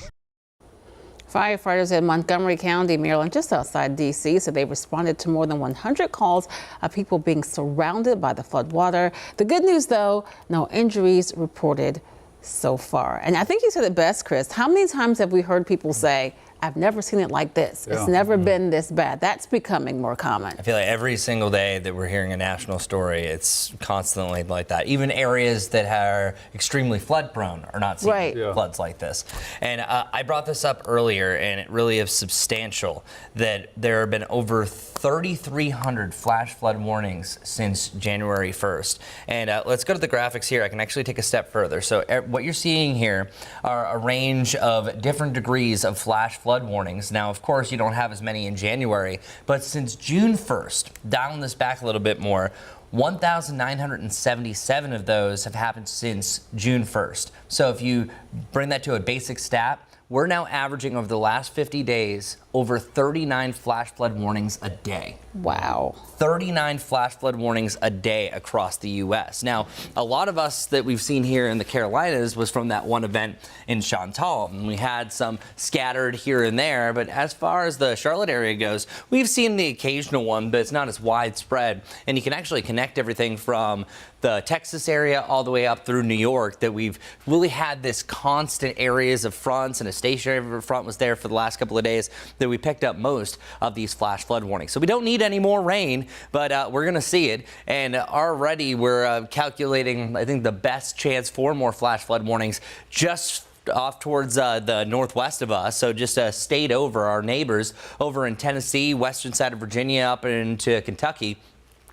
Firefighters in Montgomery County, Maryland, just outside D.C., so they responded to more than 100 calls of people being surrounded by the flood water. The good news, though, no injuries reported so far. And I think you said it best, Chris. How many times have we heard people say, I've never seen it like this. Yeah. It's never been this bad. That's becoming more common. I feel like every single day that we're hearing a national story, it's constantly like that. Even areas that are extremely flood prone are not seeing floods like this. And I brought this up earlier, and it really is substantial that there have been over 3,300 flash flood warnings since January 1st. And let's go to the graphics here. I can actually take a step further. So what you're seeing here are a range of different degrees of flash flood warnings. Now, of course, you don't have as many in January, but since June 1st, dialing this back a little bit more, 1,977 of those have happened since June 1st. So if you bring that to a basic stat, we're now averaging over the last 50 days over 39 flash flood warnings a day. Wow. 39 flash flood warnings a day across the U.S. Now, a lot of us that we've seen here in the Carolinas was from that one event in Chantal, and we had some scattered here and there. But as far as the Charlotte area goes, we've seen the occasional one, but it's not as widespread. And you can actually connect everything from the Texas area all the way up through New York, that we've really had this constant areas of fronts, and a stationary front was there for the last couple of days, that we picked up most of these flash flood warnings. So we don't need any more rain, but we're going to see it. And already we're calculating, I think, the best chance for more flash flood warnings just off towards the northwest of us, so just a state over, our neighbors over in Tennessee, western side of Virginia, up into Kentucky,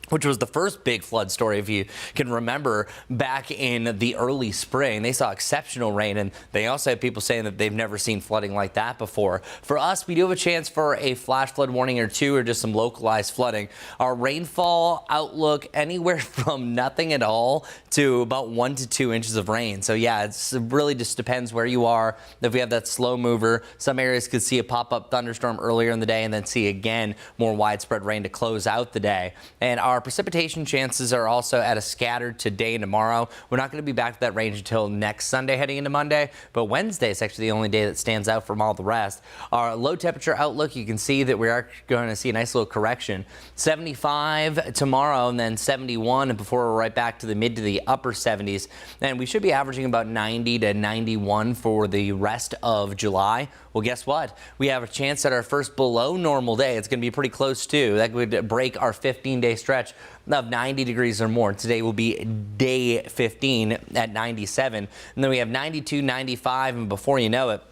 which was the first big flood story, if you can remember, back in the early spring. They saw exceptional rain, and they also had people saying that they've never seen flooding like that before. For us, we do have a chance for a flash flood warning or two, or just some localized flooding. Our rainfall outlook, anywhere from nothing at all to about 1 to 2 inches of rain. So yeah, it really just depends where you are. If we have that slow mover, some areas could see a pop-up thunderstorm earlier in the day, and then see again more widespread rain to close out the day. And our precipitation chances are also at a scattered today and tomorrow. We're not going to be back to that range until next Sunday heading into Monday, but Wednesday is actually the only day that stands out from all the rest. Our low temperature outlook, you can see that we are going to see a nice little correction. 75 tomorrow, and then 71, and before we're right back to the mid to the upper 70s. And we should be averaging about 90 to 91 for the rest of July. Well, guess what? We have a chance at our first below normal day. It's going to be pretty close too. That would break our 15-day stretch of 90 degrees or more. Today will be day 15 at 97. And then we have 92, 95, and before you know it,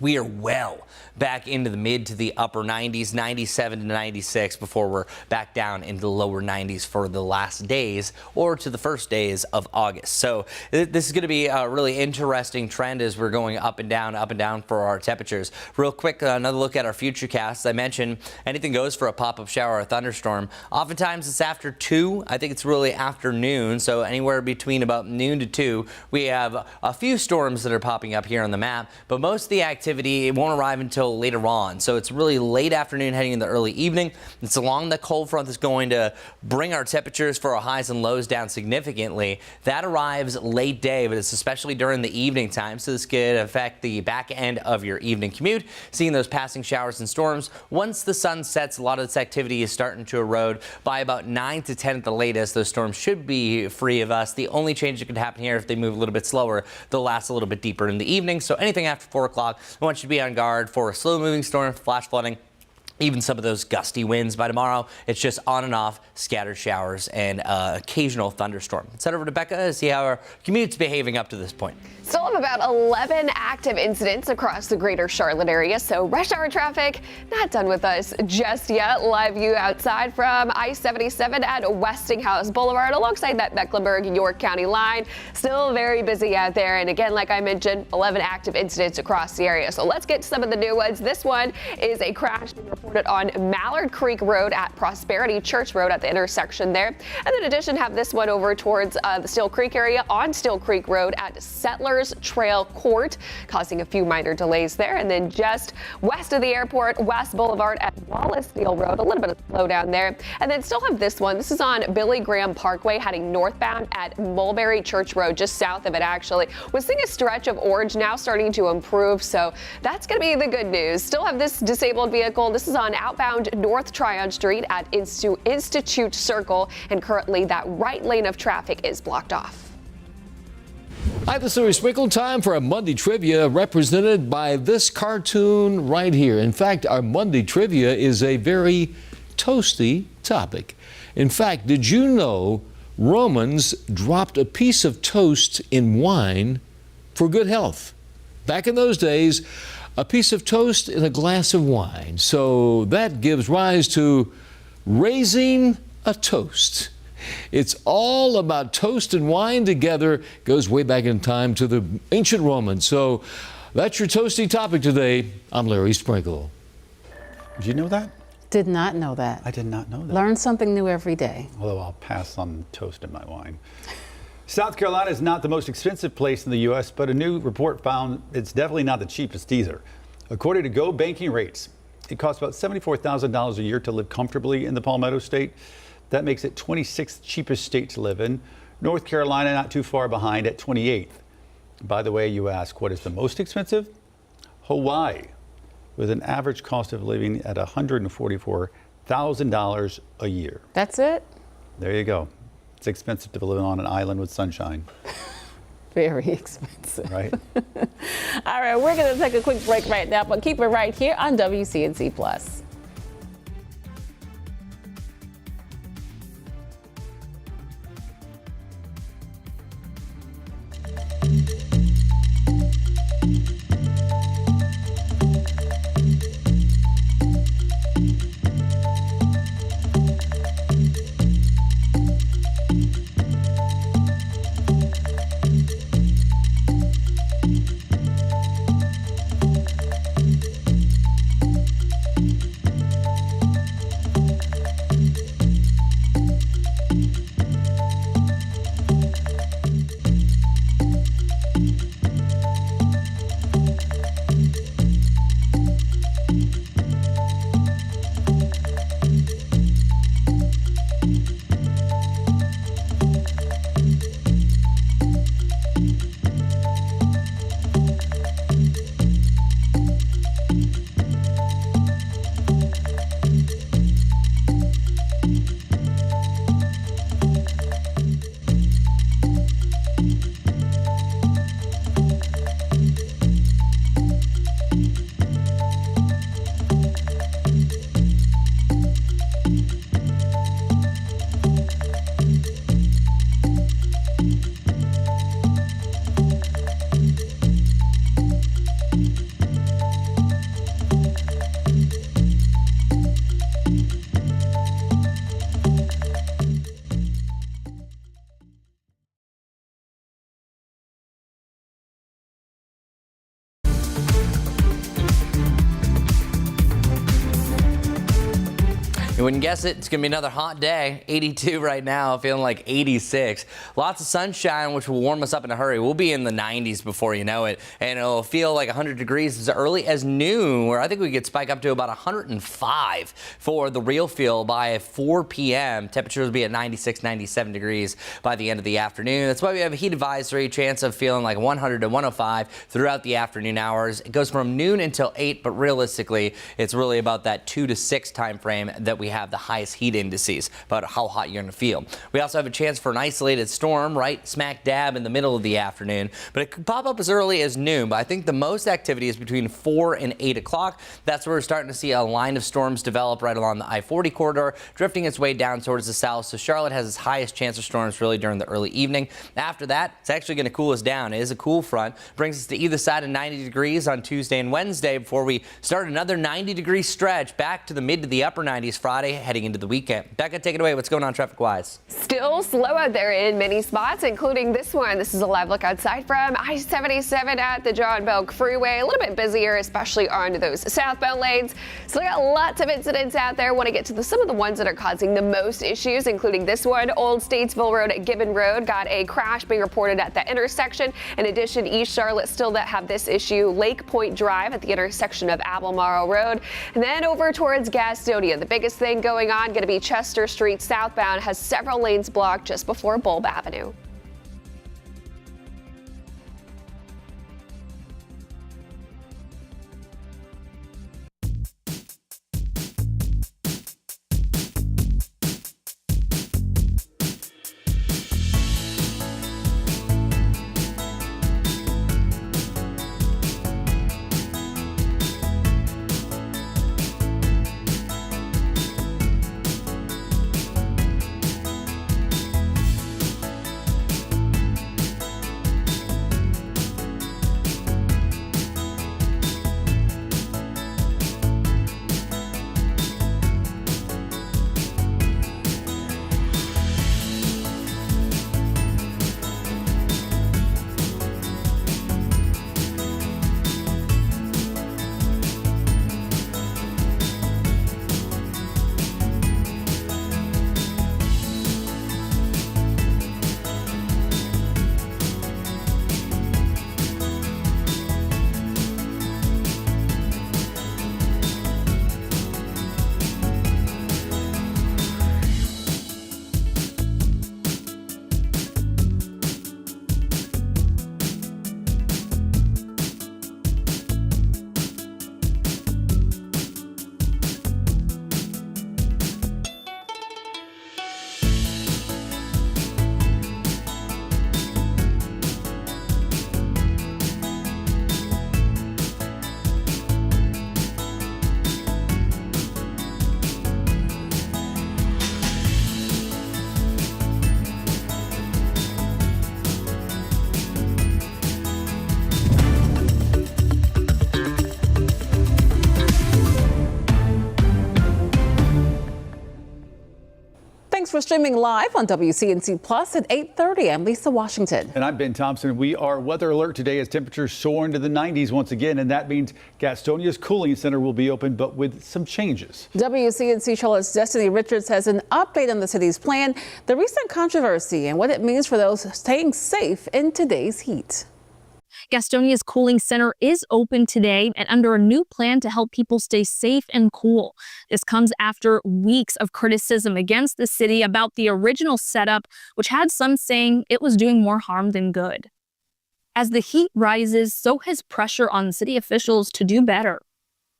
we are well back into the mid to the upper 90s, 97 to 96, before we're back down into the lower 90s for the last days or to the first days of August. So this is going to be a really interesting trend as we're going up and down for our temperatures. Real quick, another look at our futurecast. I mentioned anything goes for a pop-up shower or thunderstorm. Oftentimes it's after 2. I think it's really afternoon, so anywhere between about noon to 2. We have a few storms that are popping up here on the map, but most of the activity won't arrive until later on. So it's really late afternoon heading into the early evening. It's along the cold front that's going to bring our temperatures for our highs and lows down significantly. That arrives late day, but it's especially during the evening time. So this could affect the back end of your evening commute, seeing those passing showers and storms. Once the sun sets, a lot of this activity is starting to erode. By about 9 to 10 at the latest, those storms should be free of us. The only change that could happen here, if they move a little bit slower, they'll last a little bit deeper in the evening. So anything after 4 o'clock, I want you to be on guard for a slow-moving storm, flash flooding, even some of those gusty winds. By tomorrow, it's just on and off scattered showers and occasional thunderstorm. Let's head over to Becca to see how our commute's behaving up to this point. Still have about 11 active incidents across the greater Charlotte area, so rush hour traffic not done with us just yet. Live view outside from I-77 at Westinghouse Boulevard alongside that Mecklenburg-York County line. Still very busy out there, and again, like I mentioned, 11 active incidents across the area. So let's get to some of the new ones. This one is a crash being reported on Mallard Creek Road at Prosperity Church Road at the intersection there. And in addition, have this one over towards the Steel Creek area on Steel Creek Road at Settlers Trail Court, causing a few minor delays there. And then just west of the airport, West Boulevard at Wallace Steel Road, a little bit of slowdown there. And then still have this one. This is on Billy Graham Parkway heading northbound at Mulberry Church Road, just south of it actually. We're seeing a stretch of orange now starting to improve, so that's going to be the good news. Still have this disabled vehicle. This is on outbound North Tryon Street at Institute Circle, and currently that right lane of traffic is blocked off. Hi, this is Louis Sprinkle. Time for a Monday Trivia represented by this cartoon right here. In fact, our Monday Trivia is a very toasty topic. In fact, did you know Romans dropped a piece of toast in wine for good health? Back in those days, a piece of toast in a glass of wine. So that gives rise to raising a toast. It's all about toast and wine together. Goes way back in time to the ancient Romans. So that's your toasty topic today. I'm Larry Sprinkle. Did you know that? Did not know that. I did not know that. Learn something new every day. Although I'll pass on toast in my wine. South Carolina is not the most expensive place in the U.S., but a new report found it's definitely not the cheapest either. According to Go Banking Rates, It costs about $74,000 a year to live comfortably in the Palmetto State. That makes it 26th cheapest state to live in. North Carolina not too far behind at 28th. By the way, you ask, what is the most expensive? Hawaii, with an average cost of living at $144,000 a year. That's it? There you go. It's expensive to live on an island with sunshine. Very expensive. Right? All right, we're going to take a quick break right now, but keep it right here on WCNC Plus. You wouldn't guess it. It's going to be another hot day. 82 right now, feeling like 86. Lots of sunshine, which will warm us up in a hurry. We'll be in the 90s before you know it, and it'll feel like 100 degrees as early as noon, where I think we could spike up to about 105 for the real feel by 4 p.m. Temperatures will be at 96, 97 degrees by the end of the afternoon. That's why we have a heat advisory, chance of feeling like 100 to 105 throughout the afternoon hours. It goes from noon until 8, but realistically, it's really about that 2 to 6 time frame that we have the highest heat indices about how hot you're going to feel. We also have a chance for an isolated storm right smack dab in the middle of the afternoon, but it could pop up as early as noon. But I think the most activity is between 4 and 8 o'clock. That's where we're starting to see a line of storms develop right along the I-40 corridor, drifting its way down towards the south. So Charlotte has its highest chance of storms really during the early evening. After that, it's actually going to cool us down. It is a cool front. Brings us to either side of 90 degrees on Tuesday and Wednesday before we start another 90-degree stretch back to the mid to the upper 90s Friday heading into the weekend. Becca, take it away. What's going on traffic-wise? Still slow out there in many spots, including this one. This is a live look outside from I-77 at the John Belk Freeway. A little bit busier, especially on those southbound lanes. So we got lots of incidents out there. Want to get to some of the ones that are causing the most issues, including this one. Old Statesville Road at Gibbon Road got a crash being reported at that intersection. In addition, East Charlotte still that have this issue. Lake Point Drive at the intersection of Albemarle Road. And then over towards Gastonia. The biggest thing going on going to be Chester Street southbound has several lanes blocked just before Bulb Avenue. Thanks for streaming live on WCNC Plus at 8:30. I'm Lisa Washington. And I'm Ben Thompson. We are weather alert today as temperatures soar into the 90s once again, and that means Gastonia's cooling center will be open, but with some changes. WCNC Charlotte's Destiny Richards has an update on the city's plan, the recent controversy, and what it means for those staying safe in today's heat. Gastonia's cooling center is open today and under a new plan to help people stay safe and cool. This comes after weeks of criticism against the city about the original setup, which had some saying it was doing more harm than good. As the heat rises, so has pressure on city officials to do better.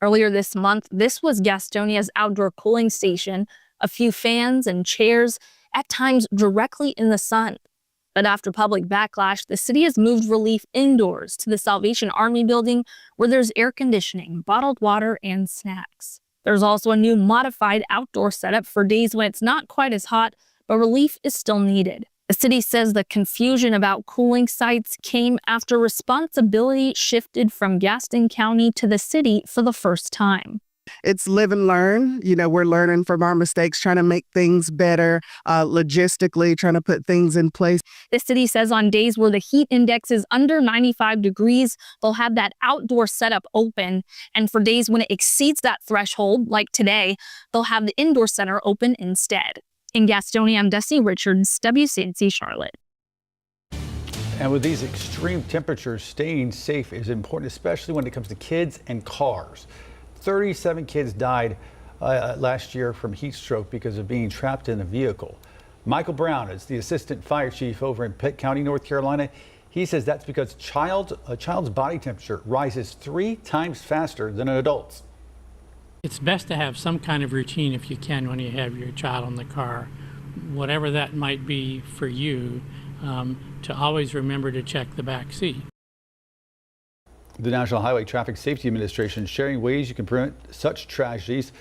Earlier this month, this was Gastonia's outdoor cooling station, a few fans and chairs, at times directly in the sun. But after public backlash, the city has moved relief indoors to the Salvation Army building, where there's air conditioning, bottled water, and snacks. There's also a new modified outdoor setup for days when it's not quite as hot, but relief is still needed. The city says the confusion about cooling sites came after responsibility shifted from Gaston County to the city for the first time. It's live and learn. You know, we're learning from our mistakes, trying to make things better, logistically, trying to put things in place. The city says on days where the heat index is under 95 degrees, they'll have that outdoor setup open. And for days when it exceeds that threshold, like today, they'll have the indoor center open instead. In Gastonia, I'm Destiny Richards, WCNC Charlotte. And with these extreme temperatures, staying safe is important, especially when it comes to kids and cars. 37 kids died last year from heat stroke because of being trapped in a vehicle. Michael Brown is the assistant fire chief over in Pitt County, North Carolina. He says that's because a child's body temperature rises 3 times faster than an adult's. It's best to have some kind of routine if you can when you have your child in the car, whatever that might be for you, to always remember to check the back seat. The National Highway Traffic Safety Administration is sharing ways you can prevent such tragedies.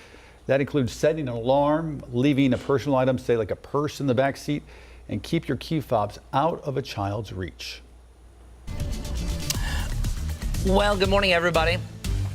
That includes setting an alarm, leaving a personal item, say like a purse in the back seat, and keep your key fobs out of a child's reach. Well, good morning, everybody.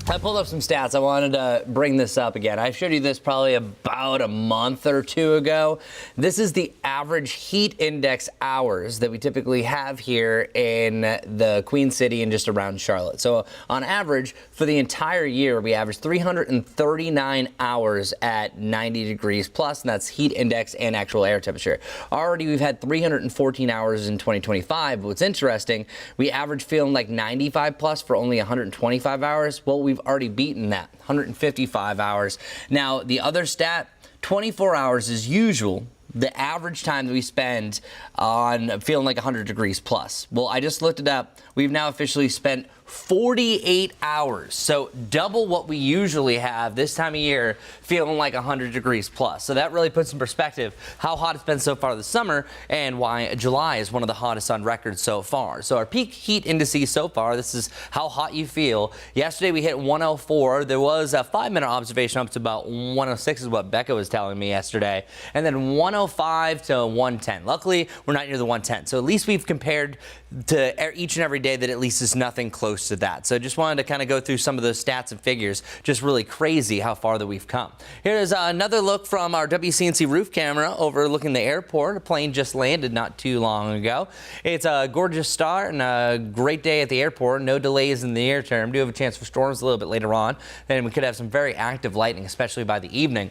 I pulled up some stats. I wanted to bring this up again. I showed you this probably about a month or two ago. This is the average heat index hours that we typically have here in the Queen City and just around Charlotte. So on average, for the entire year, we average 339 hours at 90 degrees plus, and that's heat index and actual air temperature. Already, we've had 314 hours in 2025. But what's interesting, we average feeling like 95 plus for only 125 hours. Well, we've already beaten that, 155 hours. Now, the other stat, 24 hours is usual, the average time that we spend on feeling like 100 degrees plus. Well, I just looked it up. We've now officially spent 48 hours, so double what we usually have this time of year, feeling like 100 degrees plus. So that really puts in perspective how hot it's been so far this summer and why July is one of the hottest on record so far. So our peak heat indices so far, this is how hot you feel. Yesterday we hit 104. There was a 5-minute observation up to about 106 is what Becca was telling me yesterday, and then 105 to 110. Luckily, we're not near the 110, so at least we've compared to each and every day that at least is nothing close to that. So just wanted to kind of go through some of those stats and figures. Just really crazy how far that we've come. Here's another look from our WCNC roof camera overlooking the airport. A plane just landed not too long ago. It's a gorgeous start and a great day at the airport. No delays in the near term. Do have a chance for storms a little bit later on. And we could have some very active lightning, especially by the evening.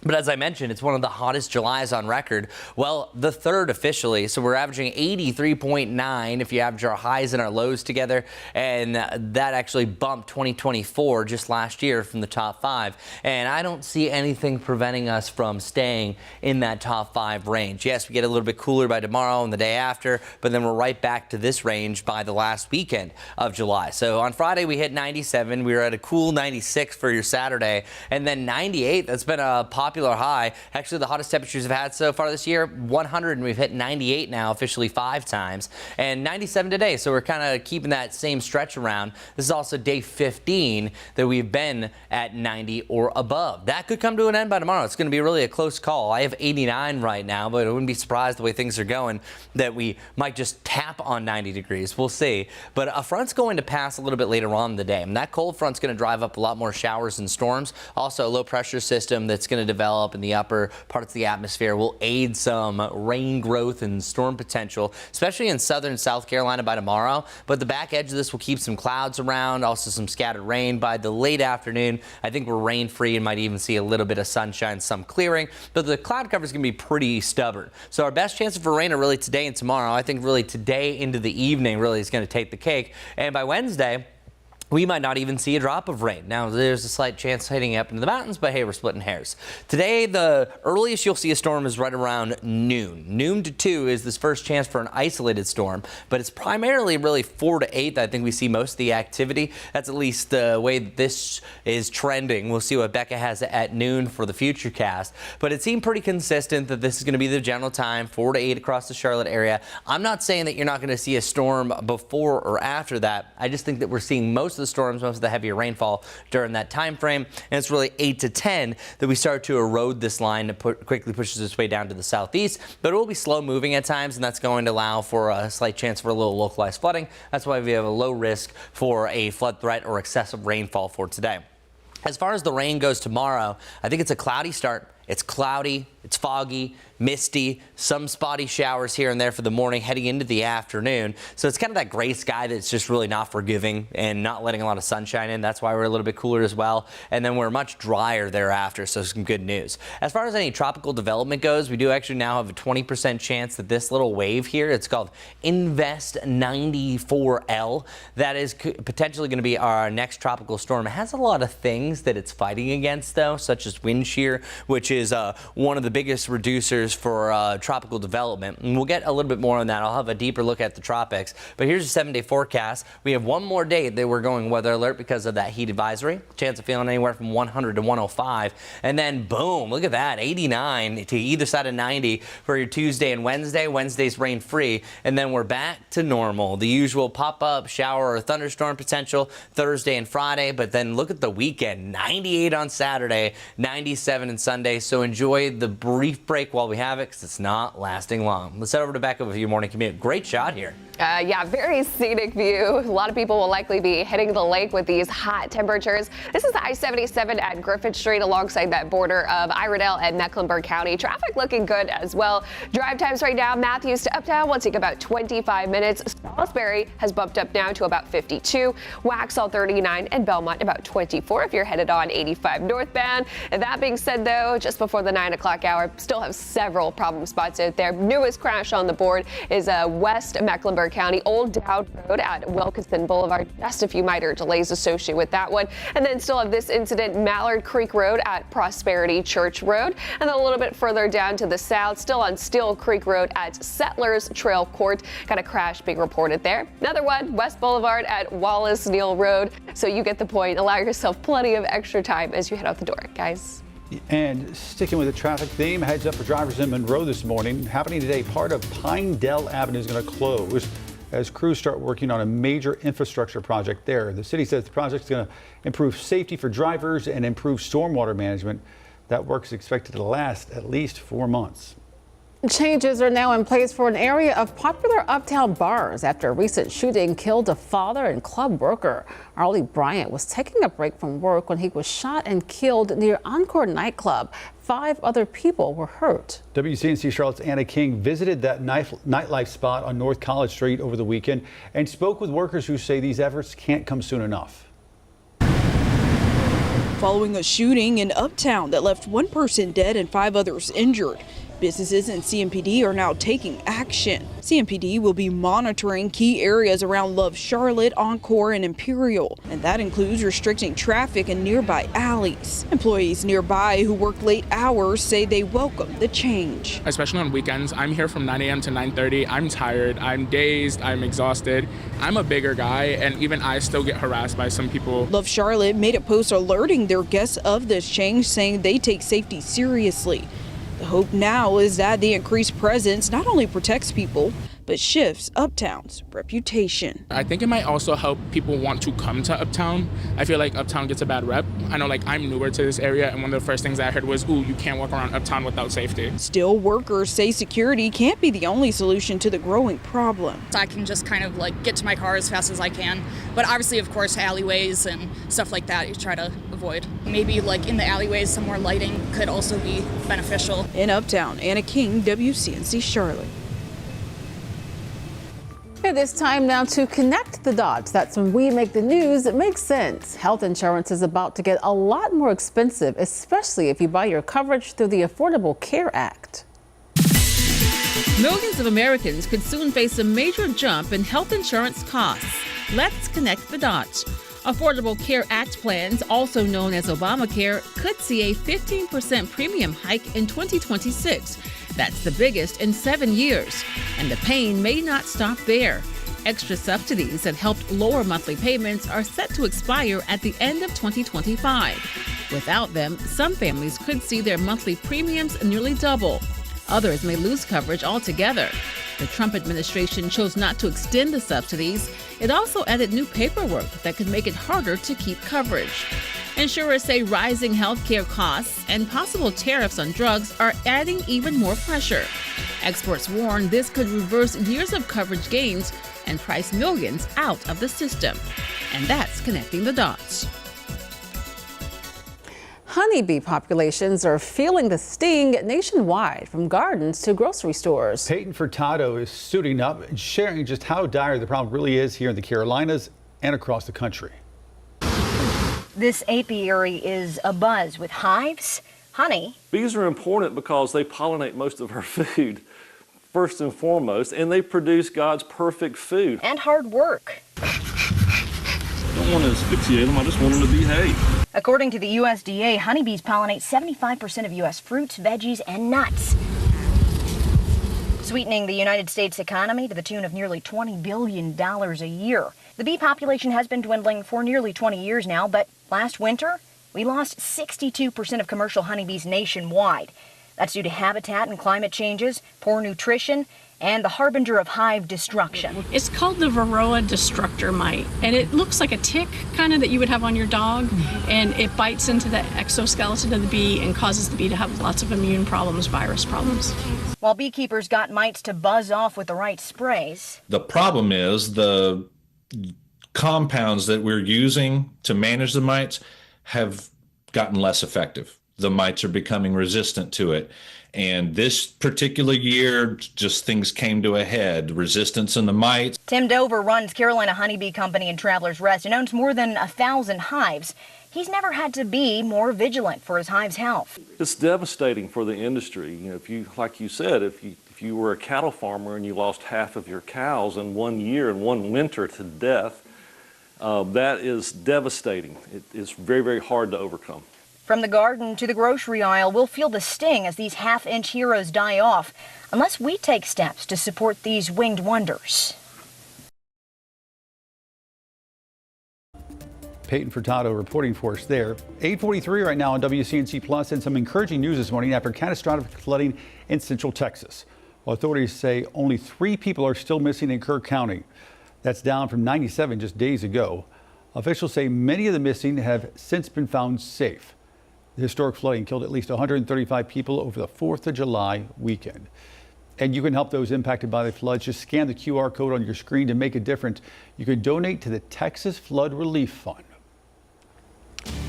But as I mentioned, it's one of the hottest Julys on record. Well, the third officially. So we're averaging 83.9 if you average our highs and our lows together. And that actually bumped 2024 just last year from the top 5. And I don't see anything preventing us from staying in that top 5 range. Yes, we get a little bit cooler by tomorrow and the day after, but then we're right back to this range by the last weekend of July. So on Friday, we hit 97. We were at a cool 96 for your Saturday. And then 98, that's been a popular high. Actually, the hottest temperatures we've had so far this year, 100, and we've hit 98 now officially 5 times, and 97 today. So we're kind of keeping that same stretch around. This is also day 15 that we've been at 90 or above. That could come to an end by tomorrow. It's going to be really a close call. I have 89 right now, but I wouldn't be surprised the way things are going that we might just tap on 90 degrees. We'll see. But a front's going to pass a little bit later on in the day, and that cold front's going to drive up a lot more showers and storms. Also, a low pressure system that's going to develop develop in the upper parts of the atmosphere will aid some rain growth and storm potential, especially in southern South Carolina by tomorrow. But the back edge of this will keep some clouds around, also some scattered rain. By the late afternoon, I think we're rain free and might even see a little bit of sunshine, some clearing, but the cloud cover is going to be pretty stubborn. So our best chances for rain are really today and tomorrow. I think really today into the evening really is going to take the cake. And by Wednesday, we might not even see a drop of rain. Now, there's a slight chance heading up into the mountains, but hey, we're splitting hairs. Today, the earliest you'll see a storm is right around noon. Noon to 2 is this first chance for an isolated storm, but it's primarily really 4 to 8 that I think we see most of the activity. That's at least the way this is trending. We'll see what Becca has at noon for the futurecast, but it seemed pretty consistent that this is going to be the general time, 4 to 8 across the Charlotte area. I'm not saying that you're not going to see a storm before or after that. I just think that we're seeing most of the storms, most of the heavier rainfall during that time frame, and it's really 8 to 10 that we start to erode this line that quickly pushes its way down to the southeast, but it will be slow moving at times, and that's going to allow for a slight chance for a little localized flooding. That's why we have a low risk for a flood threat or excessive rainfall for today. As far as the rain goes tomorrow, I think it's a cloudy start. It's cloudy, it's foggy, misty, some spotty showers here and there for the morning heading into the afternoon. So it's kind of that gray sky that's just really not forgiving and not letting a lot of sunshine in. That's why we're a little bit cooler as well. And then we're much drier thereafter, so some good news. As far as any tropical development goes, we do actually now have a 20% chance that this little wave here, it's called Invest 94L, that is potentially going to be our next tropical storm. It has a lot of things that it's fighting against, though, such as wind shear, which is one of the biggest reducers for tropical development. And we'll get a little bit more on that. I'll have a deeper look at the tropics. But here's a 7-day forecast. We have one more day that we're going weather alert because of that heat advisory. Chance of feeling anywhere from 100 to 105. And then boom, look at that, 89 to either side of 90 for your Tuesday and Wednesday. Wednesday's rain free. And then we're back to normal. The usual pop-up shower or thunderstorm potential Thursday and Friday. But then look at the weekend, 98 on Saturday, 97 on Sunday. So enjoy the brief break while we have it, because it's not lasting long. Let's head over to Becca with your morning commute. Great shot here. Yeah, very scenic view. A lot of people will likely be hitting the lake with these hot temperatures. This is the I-77 at Griffith Street alongside that border of Iredell and Mecklenburg County. Traffic looking good as well. Drive times right now, Matthews to Uptown will take about 25 minutes. Salisbury has bumped up now to about 52. Waxhaw 39 and Belmont about 24 if you're headed on 85 northbound. And that being said, though, just before the 9 o'clock hour, still have several problem spots out there. Newest crash on the board is West Mecklenburg County, Old Dowd Road at Wilkinson Boulevard. Just a few minor delays associated with that one. And then still have this incident, Mallard Creek Road at Prosperity Church Road. And then a little bit further down to the south, still on Steel Creek Road at Settlers Trail Court. Got a crash being reported there. Another one, West Boulevard at Wallace Neal Road. So you get the point. Allow yourself plenty of extra time as you head out the door, guys. And sticking with the traffic theme, heads up for drivers in Monroe this morning. Happening today, part of Pinedale Avenue is going to close as crews start working on a major infrastructure project there. The city says the project is going to improve safety for drivers and improve stormwater management. That work is expected to last at least 4 months. Changes are now in place for an area of popular Uptown bars after a recent shooting killed a father and club worker. Arlie Bryant was taking a break from work when he was shot and killed near Encore nightclub. 5 other people were hurt. WCNC Charlotte's Anna King visited that nightlife spot on North College Street over the weekend and spoke with workers who say these efforts can't come soon enough. Following a shooting in Uptown that left 1 person dead and 5 others injured, businesses and CMPD are now taking action. CMPD will be monitoring key areas around Love Charlotte, Encore, and Imperial, and that includes restricting traffic in nearby alleys. Employees nearby who work late hours say they welcome the change. Especially on weekends, I'm here from 9 a.m. to 9:30. I'm tired, I'm dazed, I'm exhausted. I'm a bigger guy, and even I still get harassed by some people. Love Charlotte made a post alerting their guests of this change, saying they take safety seriously. The hope now is that the increased presence not only protects people, but shifts Uptown's reputation. I think it might also help people want to come to Uptown. I feel like Uptown gets a bad rep. I know, like, I'm newer to this area, and one of the first things I heard was, ooh, you can't walk around Uptown without safety. Still, workers say security can't be the only solution to the growing problem. I can just kind of like get to my car as fast as I can. But obviously, of course, alleyways and stuff like that, you try to avoid avoid. Maybe like in the alleyways, some more lighting could also be beneficial. In Uptown, Anna King, WCNC Charlotte. It is time now to connect the dots. That's when we make the news that makes sense. Health insurance is about to get a lot more expensive, especially if you buy your coverage through the Affordable Care Act. Millions of Americans could soon face a major jump in health insurance costs. Let's connect the dots. Affordable Care Act plans, also known as Obamacare, could see a 15% premium hike in 2026. That's the biggest in 7 years. And the pain may not stop there. Extra subsidies that helped lower monthly payments are set to expire at the end of 2025. Without them, some families could see their monthly premiums nearly double. Others may lose coverage altogether. The Trump administration chose not to extend the subsidies. It also added new paperwork that could make it harder to keep coverage. Insurers say rising health care costs and possible tariffs on drugs are adding even more pressure. Experts warn this could reverse years of coverage gains and price millions out of the system. And that's connecting the dots. Honeybee populations are feeling the sting nationwide, from gardens to grocery stores. Peyton Furtado is suiting up and sharing just how dire the problem really is here in the Carolinas and across the country. This apiary is abuzz with hives, honey. Bees are important because they pollinate most of our food, first and foremost, and they produce God's perfect food. And hard work. I don't want to asphyxiate them, I just want them to behave. According to the USDA, honeybees pollinate 75% of U.S. fruits, veggies, and nuts, sweetening the United States economy to the tune of nearly $20 billion a year. The bee population has been dwindling for nearly 20 years now, but last winter, we lost 62% of commercial honeybees nationwide. That's due to habitat and climate changes, poor nutrition, and the harbinger of hive destruction. It's called the Varroa destructor mite, and it looks like a tick kind of that you would have on your dog, and it bites into the exoskeleton of the bee and causes the bee to have lots of immune problems, virus problems. While beekeepers got mites to buzz off with the right sprays. The problem is the compounds that we're using to manage the mites have gotten less effective. The mites are becoming resistant to it. And this particular year, just things came to a head. Resistance in the mites. Tim Dover runs Carolina Honeybee Company in Travelers Rest and owns more than 1,000 hives. He's never had to be more vigilant for his hive's health. It's devastating for the industry. You know, if you, like you said, if you were a cattle farmer and you lost half of your cows in 1 year and 1 winter to death, that is devastating. It is very, very hard to overcome. From the garden to the grocery aisle, we'll feel the sting as these half-inch heroes die off, unless we take steps to support these winged wonders. Peyton Furtado reporting for us there. 8:43 right now on WCNC Plus, and some encouraging news this morning after catastrophic flooding in central Texas. Well, authorities say only 3 people are still missing in Kirk County. That's down from 97 just days ago. Officials say many of the missing have since been found safe. The historic flooding killed at least 135 people over the 4th of July weekend. And you can help those impacted by the floods. Just scan the QR code on your screen to make a difference. You can donate to the Texas Flood Relief Fund.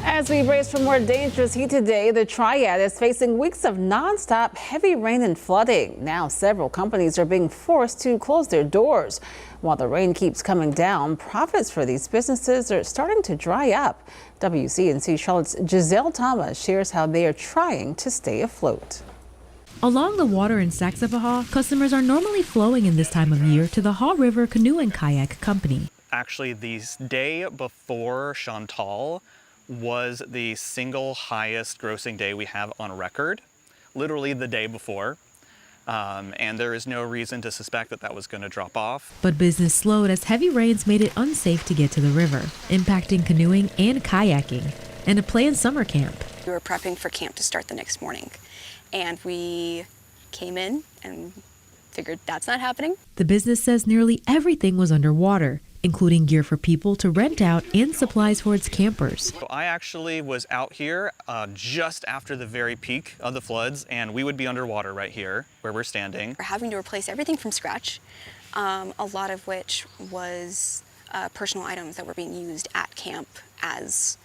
As we brace for more dangerous heat today, the Triad is facing weeks of nonstop heavy rain and flooding. Now, several companies are being forced to close their doors. While the rain keeps coming down, profits for these businesses are starting to dry up. WCNC Charlotte's Giselle Thomas shares how they are trying to stay afloat. Along the water in Saxapahaw, customers are normally flowing in this time of year to the Haw River Canoe and Kayak Company. Actually, the day before Chantal was the single highest grossing day we have on record, literally the day before. And there is no reason to suspect that that was going to drop off. But business slowed as heavy rains made it unsafe to get to the river, impacting canoeing and kayaking, and a planned summer camp. We were prepping for camp to start the next morning, and we came in and figured that's not happening. The business says nearly everything was underwater, including gear for people to rent out and supplies for its campers. So I actually was out here just after the very peak of the floods, and we would be underwater right here where we're standing. We're having to replace everything from scratch, a lot of which was personal items that were being used at camp as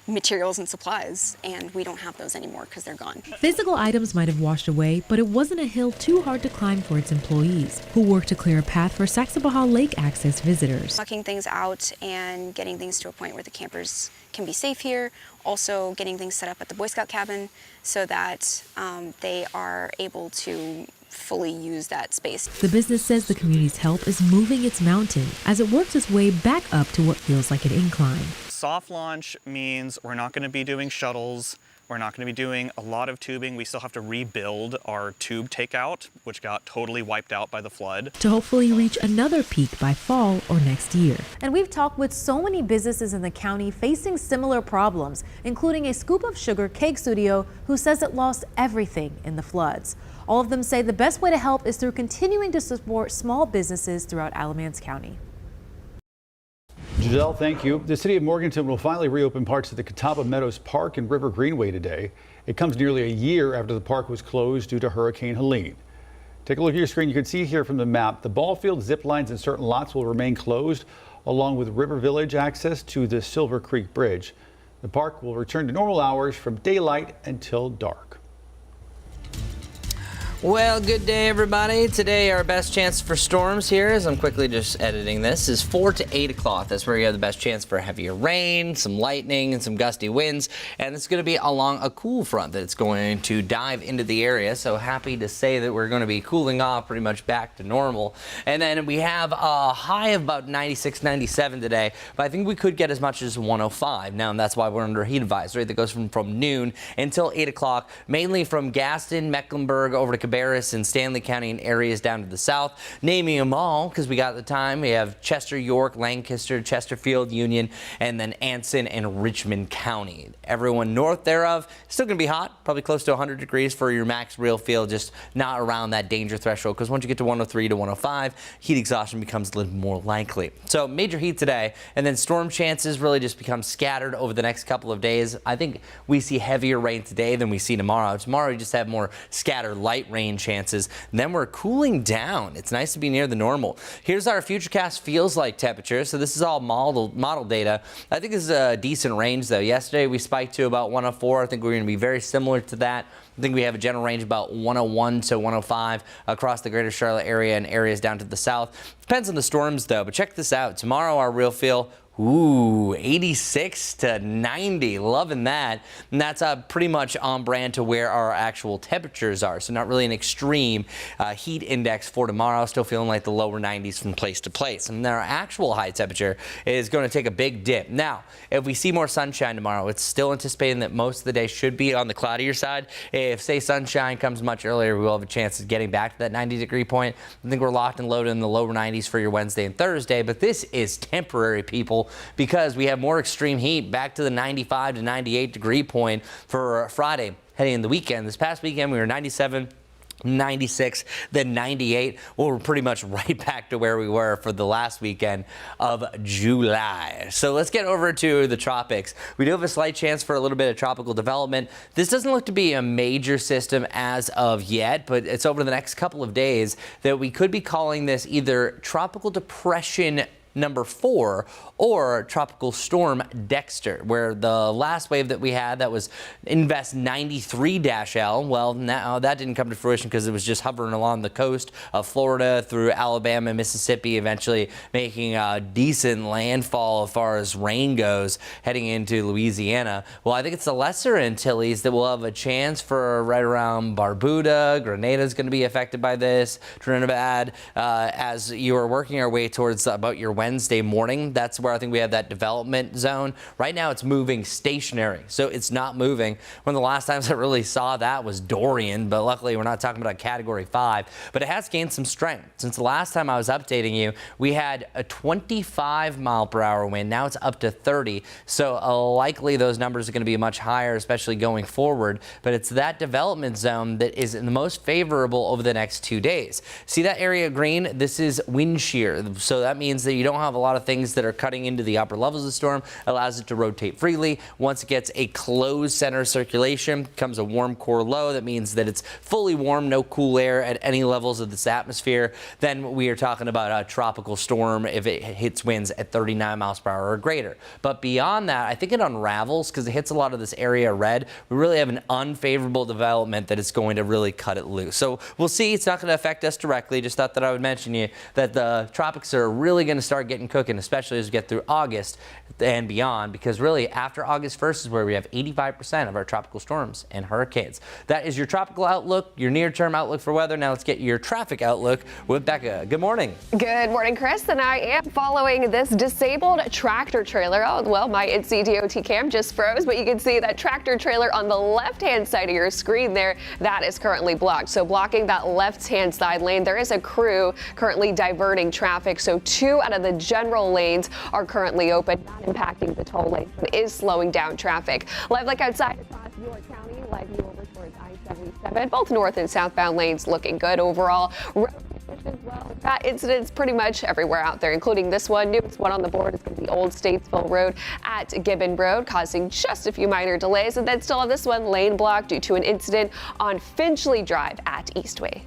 materials and supplies, and we don't have those anymore because they're gone. Physical items might have washed away, but it wasn't a hill too hard to climb for its employees, who worked to clear a path for Saxapahaw Lake access visitors. Mucking things out and getting things to a point where the campers can be safe here. Also getting things set up at the Boy Scout cabin so that they are able to fully use that space. The business says the community's help is moving its mountain as it works its way back up to what feels like an incline. Soft launch means we're not going to be doing shuttles. We're not going to be doing a lot of tubing. We still have to rebuild our tube takeout, which got totally wiped out by the flood. To hopefully reach another peak by fall or next year. And we've talked with so many businesses in the county facing similar problems, including a Scoop of Sugar cake studio who says it lost everything in the floods. All of them say the best way to help is through continuing to support small businesses throughout Alamance County. Giselle, thank you. The city of Morganton will finally reopen parts of the Catawba Meadows Park and River Greenway today. It comes nearly a year after the park was closed due to Hurricane Helene. Take a look at your screen. You can see here from the map, the ball field, zip lines, and certain lots will remain closed, along with River Village access to the Silver Creek Bridge. The park will return to normal hours from daylight until dark. Well, good day, everybody. Today, our best chance for storms here, as I'm quickly just editing this, is 4 to 8 o'clock. That's where you have the best chance for heavier rain, some lightning, and some gusty winds. And it's going to be along a cool front that's going to dive into the area. So happy to say that we're going to be cooling off pretty much back to normal. And then we have a high of about 96, 97 today, but I think we could get as much as 105. Now, and that's why we're under a heat advisory that goes from noon until 8 o'clock, mainly from Gaston, Mecklenburg, over to Cabarrus and Stanley County and areas down to the south. Naming them all because we got the time. We have Chester, York, Lancaster, Chesterfield, Union, and then Anson and Richmond County. Everyone north thereof, still going to be hot, probably close to 100 degrees for your max real feel, just not around that danger threshold because once you get to 103 to 105, heat exhaustion becomes a little more likely. So major heat today, and then storm chances really just become scattered over the next couple of days. I think we see heavier rain today than we see tomorrow. Tomorrow we just have more scattered light rain chances. And then we're cooling down. It's nice to be near the normal. Here's our futurecast feels like temperature. So this is all model data. I think this is a decent range though. Yesterday we spiked to about 104. I think we're going to be very similar to that. I think we have a general range about 101 to 105 across the greater Charlotte area and areas down to the south. Depends on the storms though, but check this out. Tomorrow our real feel, ooh, 86 to 90, loving that. And that's pretty much on brand to where our actual temperatures are. So not really an extreme heat index for tomorrow. Still feeling like the lower 90s from place to place. And our actual high temperature is going to take a big dip. Now, if we see more sunshine tomorrow, it's still anticipating that most of the day should be on the cloudier side. If, say, sunshine comes much earlier, we will have a chance of getting back to that 90-degree point. I think we're locked and loaded in the lower 90s for your Wednesday and Thursday. But this is temporary, people, because we have more extreme heat back to the 95 to 98 degree point for Friday heading in the weekend. This past weekend we were 97, 96, then 98. Well, we're pretty much right back to where we were for the last weekend of July. So let's get over to the tropics. We do have a slight chance for a little bit of tropical development. This doesn't look to be a major system as of yet, but it's over the next couple of days that we could be calling this either tropical depression number 4 or Tropical Storm Dexter, where the last wave that we had that was Invest 93-L, well, now that didn't come to fruition because it was just hovering along the coast of Florida through Alabama, Mississippi, eventually making a decent landfall as far as rain goes heading into Louisiana. Well, I think it's the lesser Antilles that will have a chance for right around Barbuda. Grenada is going to be affected by this. Trinidad, as you are working our way towards about your Wednesday morning, that's where I think we have that development zone. Right now it's moving stationary, so it's not moving. One of the last times I really saw that was Dorian, but luckily we're not talking about a Category 5, but it has gained some strength. Since the last time I was updating you, we had a 25-mile-per-hour wind. Now it's up to 30, so likely those numbers are going to be much higher, especially going forward, but it's that development zone that is the most favorable over the next 2 days. See that area green? This is wind shear, so that means that you don't don't have a lot of things that are cutting into the upper levels of the storm, allows it to rotate freely. Once it gets a closed center of circulation, comes a warm core low. That means that it's fully warm, no cool air at any levels of this atmosphere. Then we are talking about a tropical storm if it hits winds at 39 miles per hour or greater. But beyond that, I think it unravels because it hits a lot of this area red. We really have an unfavorable development that it's going to really cut it loose. So we'll see. It's not going to affect us directly. Just thought that I would mention you that the tropics are really going to start getting cooking, especially as we get through August and beyond, because really after August 1st is where we have 85% of our tropical storms and hurricanes. That is your tropical outlook, your near-term outlook for weather. Now let's get your traffic outlook with Becca. Good morning. Good morning, Chris. And I am following this disabled tractor trailer. Oh, well, my NCDOT cam just froze, but you can see that tractor trailer on the left-hand side of your screen there. That is currently blocked. So blocking that left-hand side lane, there is a crew currently diverting traffic. So 2 out of the general lanes are currently open, not impacting the toll lane, but is slowing down traffic. Live like outside across York County, live you over towards I-77. Both north and southbound lanes looking good overall. As well. That incident's pretty much everywhere out there, including this one. Newest one on the board is going to be Old Statesville Road at Gibbon Road, causing just a few minor delays. And then still have this one lane blocked due to an incident on Finchley Drive at Eastway.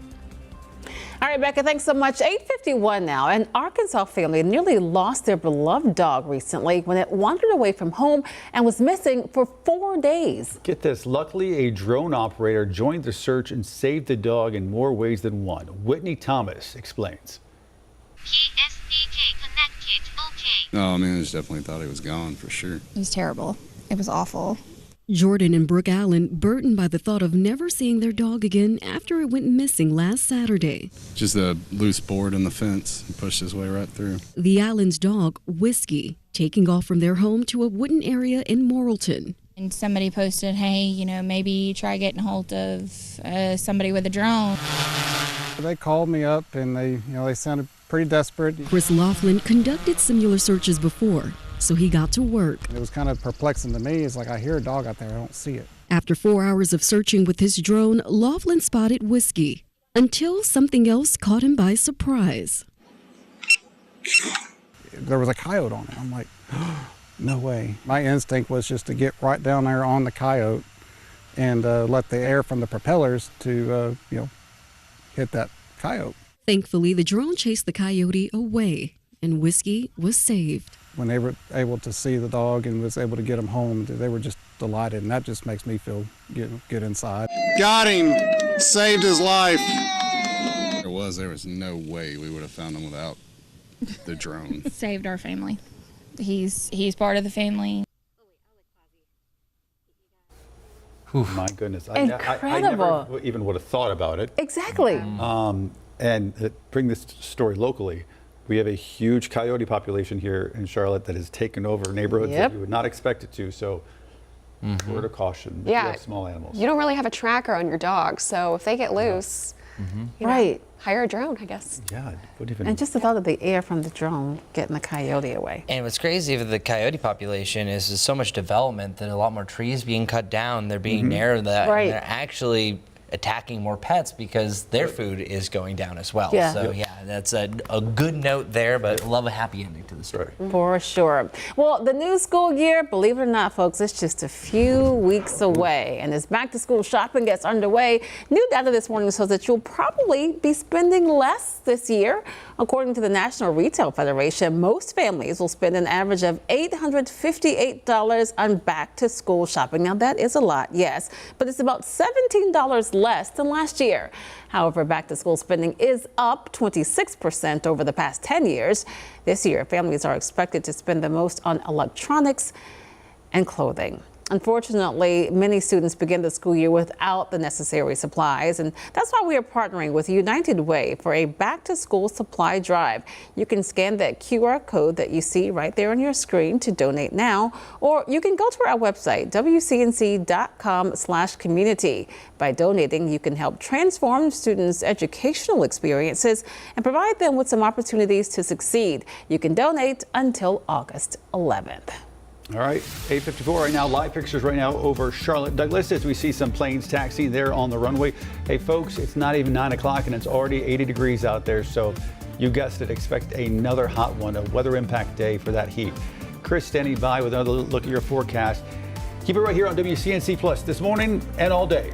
All right, Becca, thanks so much. 8:51 now. An Arkansas family nearly lost their beloved dog recently when it wandered away from home and was missing for 4 days. Get this. Luckily, a drone operator joined the search and saved the dog in more ways than one. Whitney Thomas explains. PSDK connected. Okay. No, I mean, I just definitely thought he was gone for sure. It was terrible. It was awful. Jordan and Brooke Allen burdened by the thought of never seeing their dog again after it went missing last Saturday. Just a loose board in the fence. He pushed his way right through. The Allens' dog, Whiskey, taking off from their home to a wooden area in Morrilton. And somebody posted, hey, maybe try getting a hold of somebody with a drone. They called me up and they sounded pretty desperate. Chris Laughlin conducted similar searches before, so he got to work. It was kind of perplexing to me. It's like I hear a dog out there, I don't see it. After 4 hours of searching with his drone, Laughlin spotted Whiskey until something else caught him by surprise. There was a coyote on it. I'm like, oh, no way. My instinct was just to get right down there on the coyote and let the air from the propellers to, hit that coyote. Thankfully, the drone chased the coyote away and Whiskey was saved. When they were able to see the dog and was able to get him home, they were just delighted, and that just makes me feel good inside. Got him! Saved his life! There was no way we would have found him without the drone. Saved our family. He's part of the family. My goodness. Incredible. I never even would have thought about it. Exactly. And bring this story locally. We have a huge coyote population here in Charlotte that has taken over neighborhoods that you would not expect it to. So, word of caution. If you have small animals. You don't really have a tracker on your dog, so if they get loose, right, hire a drone, I guess. Yeah, what even? And just the thought of the air from the drone getting the coyote away. And what's crazy with the coyote population is there's so much development that a lot more trees being cut down. They're being narrowed. That and they're actually attacking more pets because their food is going down as well. Yeah. So that's a good note there, but love a happy ending to the story. For sure. Well, the new school year, believe it or not, folks, it's just a few weeks away. And as back to school shopping gets underway, new data this morning shows that you'll probably be spending less this year. According to the National Retail Federation, most families will spend an average of $858 on back to school shopping. Now that is a lot, yes, but it's about $17 less than last year. However, back to school spending is up 26% over the past 10 years. This year, families are expected to spend the most on electronics and clothing. Unfortunately, many students begin the school year without the necessary supplies, and that's why we are partnering with United Way for a back-to-school supply drive. You can scan that QR code that you see right there on your screen to donate now, or you can go to our website, WCNC.com/community. By donating, you can help transform students' educational experiences and provide them with some opportunities to succeed. You can donate until August 11th. All right, 8:54 right now. Live pictures right now over Charlotte Douglas as we see some planes taxiing there on the runway. Hey, folks, it's not even 9 o'clock and it's already 80 degrees out there. So You guessed it, expect another hot one, a weather impact day for that heat. Chris standing by with another look at your forecast. Keep it right here on WCNC Plus this morning and all day.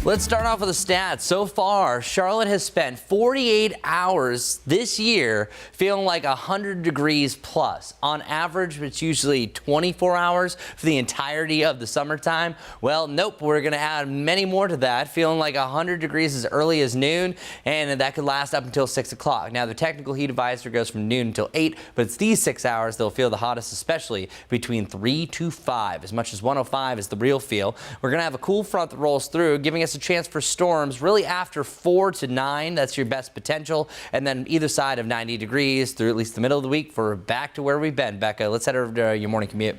Let's start off with the stats. So far, Charlotte has spent 48 hours this year feeling like 100 degrees plus. On average, it's usually 24 hours for the entirety of the summertime. Well, nope, we're going to add many more to that, feeling like 100 degrees as early as noon, and that could last up until 6 o'clock. Now, the technical heat advisory goes from noon until 8, but it's these 6 hours they'll feel the hottest, especially between 3 to 5. As much as 105 is the real feel. We're going to have a cool front that rolls through, giving us a chance for storms really after 4 to 9. That's your best potential. And then either side of 90 degrees through at least the middle of the week for back to where we've been. Becca, let's head over to your morning commute.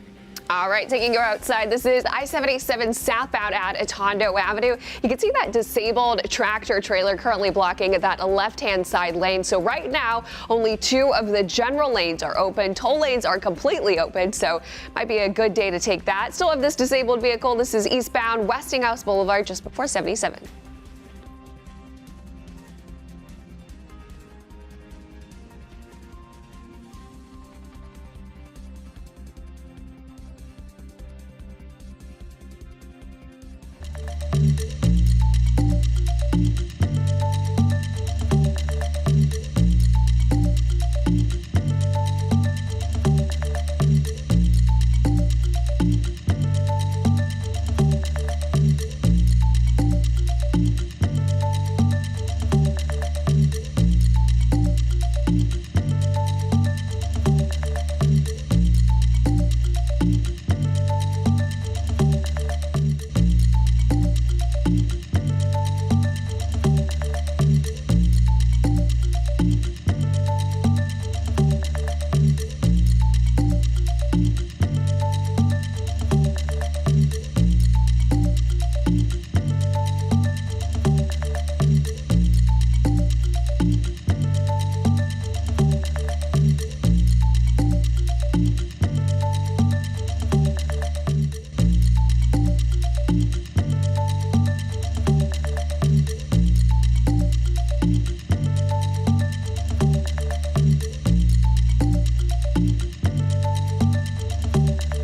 All right, taking you outside. This is I-77 southbound at Atondo Avenue. You can see that disabled tractor trailer currently blocking that left-hand side lane. So right now, only 2 of the general lanes are open. Toll lanes are completely open, so might be a good day to take that. Still have this disabled vehicle. This is eastbound Westinghouse Boulevard just before 77.